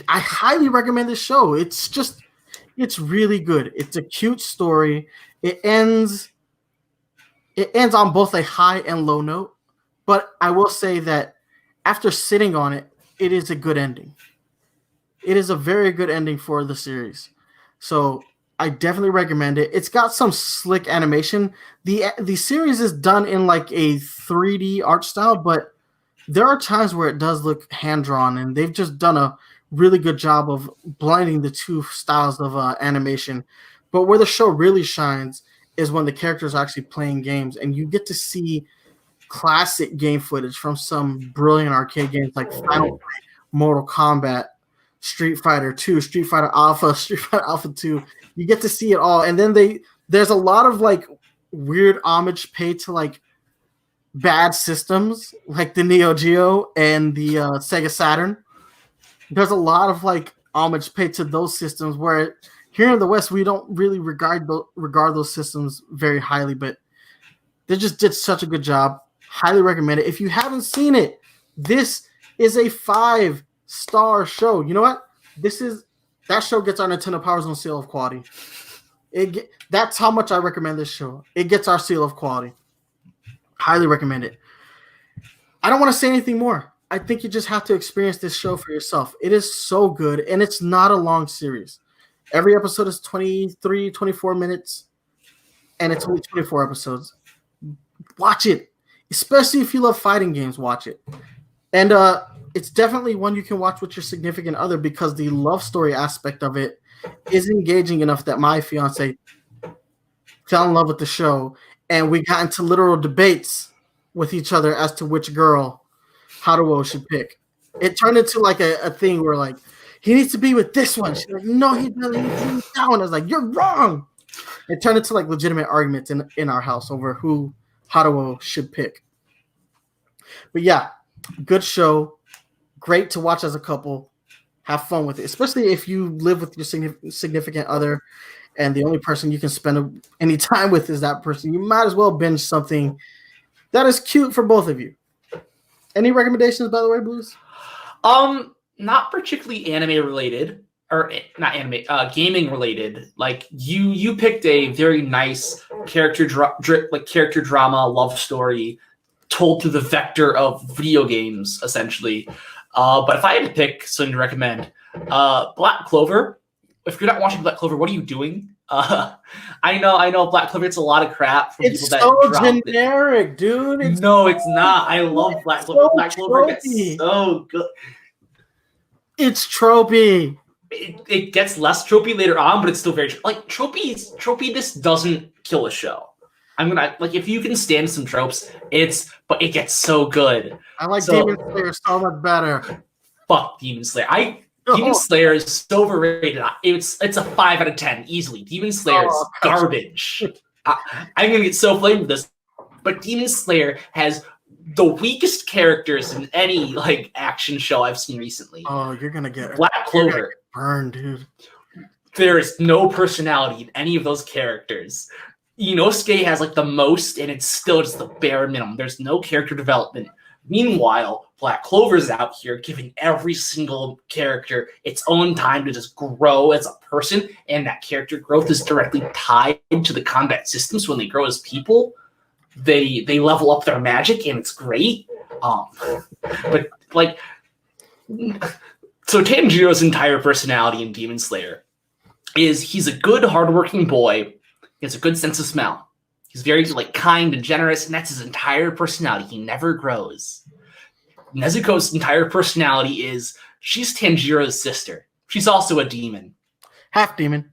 highly recommend this show. It's really good. It's a cute story. It ends on both a high and low note, but I will say that after sitting on it, it is a good ending. It is a very good ending for the series. So I definitely recommend it. It's got some slick animation. The series is done in like a 3D art style, but there are times where it does look hand-drawn, and they've just done a really good job of blending the two styles of animation. But where the show really shines is when the characters are actually playing games, and you get to see classic game footage from some brilliant arcade games like Final Fight, Mortal Kombat, Street Fighter 2, Street Fighter Alpha, Street Fighter Alpha 2. You get to see it all. And then there's a lot of like weird homage paid to like bad systems like the Neo Geo and the Sega Saturn. There's a lot of like homage paid to those systems where here in the West we don't really regard those systems very highly, but they just did such a good job. Highly recommend it. If you haven't seen it, this is a 5-star show. You know what? That show gets our Nintendo PowerZone seal of quality. That's how much I recommend this show. It gets our seal of quality. Highly recommend it. I don't want to say anything more. I think you just have to experience this show for yourself. It is so good, and it's not a long series. Every episode is 23, 24 minutes, and it's only 24 episodes. Watch it. Especially if you love fighting games, watch it. And it's definitely one you can watch with your significant other because the love story aspect of it is engaging enough that my fiance fell in love with the show, and we got into literal debates with each other as to which girl Haruo should pick. It turned into like a thing where like he needs to be with this one. She's like, no, he doesn't. He needs to be with that one. I was like, you're wrong. It turned into like legitimate arguments in our house over who Haruo should pick. But yeah, good show. Great to watch as a couple. Have fun with it, especially if you live with your significant other and the only person you can spend any time with is that person. You might as well binge something that is cute for both of you. Any recommendations, by the way, Blues? Not particularly anime related, or not anime, gaming related. Like you picked a very nice character drama love story told through the vector of video games, essentially. But if I had to pick something to recommend, Black Clover. If you're not watching Black Clover, what are you doing? I know Black Clover gets a lot of crap from people that so generic, dude. It's not. I love Black Clover. Black Clover gets so good. It's tropey. It gets less tropey later on, but it's still very like tropiness doesn't kill a show. I'm gonna like if you can stand some tropes, but it gets so good. I like Demon Slayer so much better. Fuck Demon Slayer. Demon Slayer is so overrated. It's a 5 out of 10 easily. Demon Slayer is garbage. I'm gonna get so flamed with this, but Demon Slayer has the weakest characters in any like action show I've seen recently. Oh, you're gonna get Black Clover burned, dude. There is no personality in any of those characters. Inosuke has like the most, and it's still just the bare minimum. There's no character development. Meanwhile, Black Clover's out here giving every single character its own time to just grow as a person, and that character growth is directly tied to the combat systems. When they grow as people, they level up their magic, and it's great. But like, so Tanjiro's entire personality in Demon Slayer is he's a good, hardworking boy. He has a good sense of smell. He's very like kind and generous, and that's his entire personality. He never grows. Nezuko's entire personality is she's Tanjiro's sister. She's also a demon. Half demon.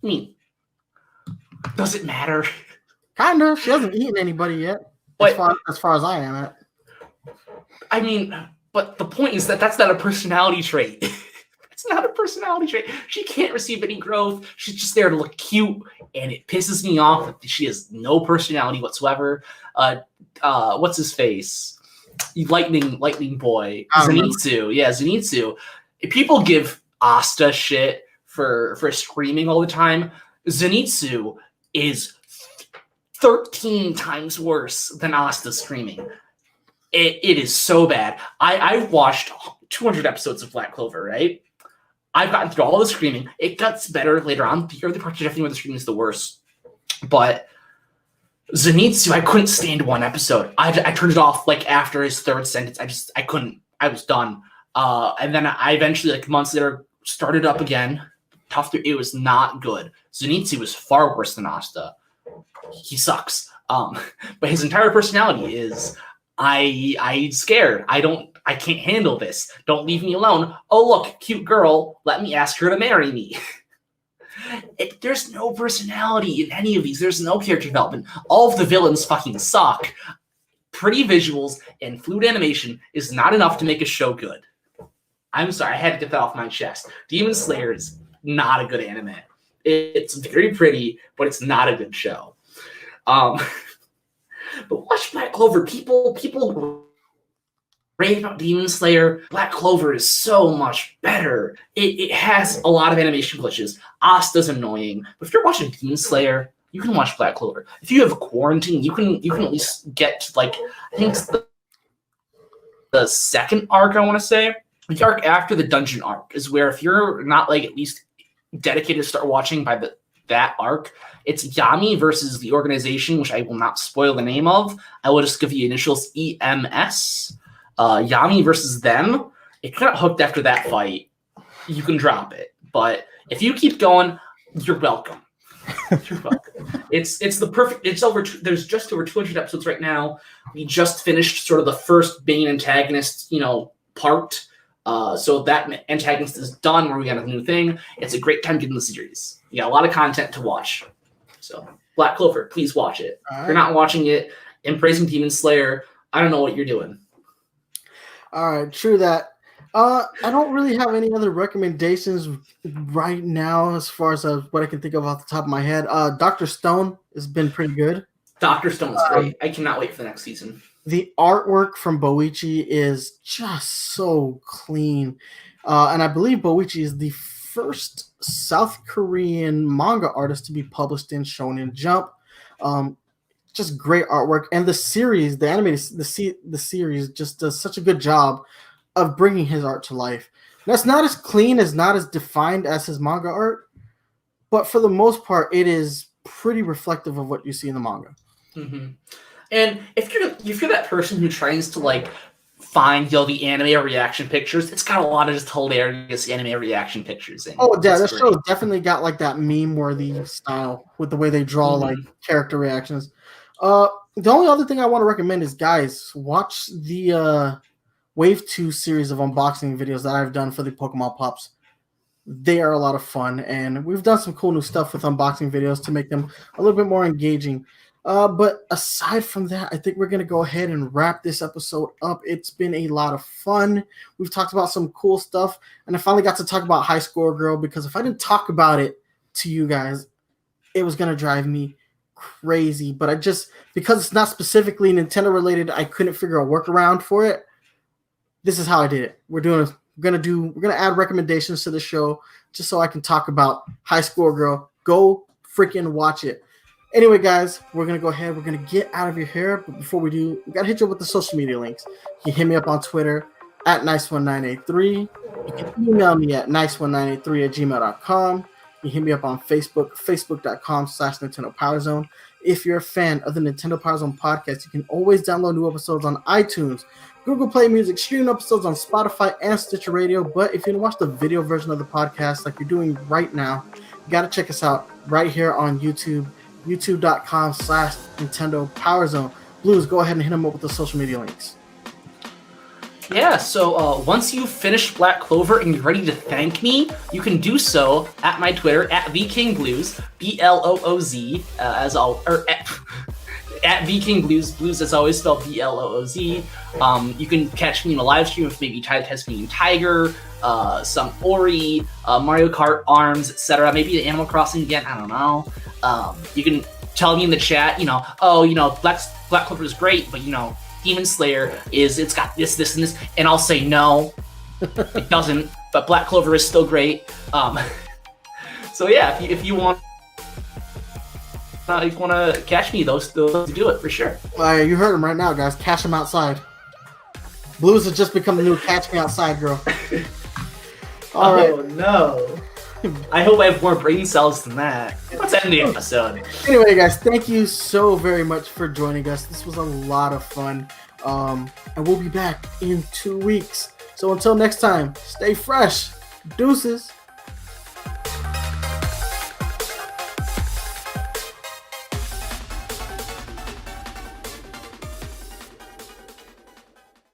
I mean, does it matter? Kinda. She hasn't eaten anybody yet. As far as I am at. I mean, but the point is that that's not a personality trait. It's not a personality trait. She can't receive any growth. She's just there to look cute, and it pisses me off that she has no personality whatsoever. What's his face? Lightning boy. Zenitsu. Yeah, Zenitsu. If people give Asta shit for screaming all the time, Zenitsu is 13 times worse than Asta screaming. It is so bad. I've watched 200 episodes of Black Clover, right? I've gotten through all the screaming. It gets better later on. The early parts are definitely where the screaming is the worst. But Zenitsu, I couldn't stand one episode. I turned it off like after his third sentence. I couldn't. I was done. And then I eventually, like months later, started up again. It was not good. Zenitsu was far worse than Asta. He sucks. But his entire personality is I'm scared. I can't handle this. Don't leave me alone. Oh, look, cute girl. Let me ask her to marry me. There's no personality in any of these. There's no character development. All of the villains fucking suck. Pretty visuals and fluid animation is not enough to make a show good. I'm sorry. I had to get that off my chest. Demon Slayer is not a good anime. It's very pretty, but it's not a good show. But watch Black Clover. People rave about Demon Slayer. Black Clover is so much better. It has a lot of animation glitches. Asta's annoying. But if you're watching Demon Slayer, you can watch Black Clover. If you have quarantine, you can at least get to, like, I think it's the second arc, I want to say. The arc after the dungeon arc is where if you're not like at least dedicated to start watching by that arc, it's Yami versus the organization, which I will not spoil the name of. I will just give you initials EMS. Yami versus them. If you're not hooked after that fight, you can drop it. But if you keep going, you're welcome. You're welcome. It's the perfect. It's over. There's just over 200 episodes right now. We just finished sort of the first main antagonist, part. So that antagonist is done. Where we got a new thing. It's a great time to get in the series. You got a lot of content to watch. So Black Clover, please watch it. Right. If you're not watching it and praising Demon Slayer, I don't know what you're doing. All right, true that. I don't really have any other recommendations right now as far as what I can think of off the top of my head. Dr. Stone has been pretty good. Dr. Stone's great. I cannot wait for the next season. The artwork from Boichi is just so clean. And I believe Boichi is the first South Korean manga artist to be published in Shonen Jump. Just great artwork, and the series, the animated, the series just does such a good job of bringing his art to life. That's not as clean, not as defined as his manga art, but for the most part, it is pretty reflective of what you see in the manga. Mm-hmm. And if you're that person who tries to like find the anime reaction pictures, it's got a lot of just hilarious anime reaction pictures in it. Oh yeah, this show's definitely got like that meme-worthy style with the way they draw like character reactions. The only other thing I want to recommend is, guys, watch the Wave 2 series of unboxing videos that I've done for the Pokemon Pops. They are a lot of fun, and we've done some cool new stuff with unboxing videos to make them a little bit more engaging. But aside from that, I think we're going to go ahead and wrap this episode up. It's been a lot of fun. We've talked about some cool stuff, and I finally got to talk about High Score Girl, because if I didn't talk about it to you guys, it was going to drive me crazy. But because it's not specifically Nintendo related, I couldn't figure a workaround for it. This is how I did it. We're gonna add recommendations to the show just so I can talk about High Score Girl. Go freaking watch it. Anyway, guys, we're going to go ahead. We're going to get out of your hair. But before we do, we got to hit you up with the social media links. You can hit me up on Twitter at nice1983. You can email me at nice1983@gmail.com. You can hit me up on Facebook, facebook.com/Nintendo PowerZone. If you're a fan of the Nintendo PowerZone podcast, you can always download new episodes on iTunes, Google Play Music, stream episodes on Spotify and Stitcher Radio. But if you want to watch the video version of the podcast like you're doing right now, you got to check us out right here on YouTube, youtube.com/Nintendo PowerZone. Blues, go ahead and hit them up with the social media links. Yeah, so once you've finished Black Clover and you're ready to thank me, you can do so at my Twitter, at VKingBlues, BLOOZ, at VKingBlues, Blues as always spelled BLOOZ. You can catch me in a live stream with maybe Testing and Tiger, some Ori, Mario Kart, ARMS, etc. Maybe the Animal Crossing again, I don't know. You can tell me in the chat, Black Clover is great, but Demon Slayer it's got this, and this, and I'll say no, it doesn't. But Black Clover is still great. So yeah, if you want to catch me, those do it for sure. You heard him right now, guys. Catch him outside. Blues has just become the new catch me outside girl. All right. Oh no. I hope I have more brain cells than that. Let's end the episode. Anyway, guys, thank you so very much for joining us. This was a lot of fun. And we'll be back in 2 weeks. So until next time, stay fresh. Deuces.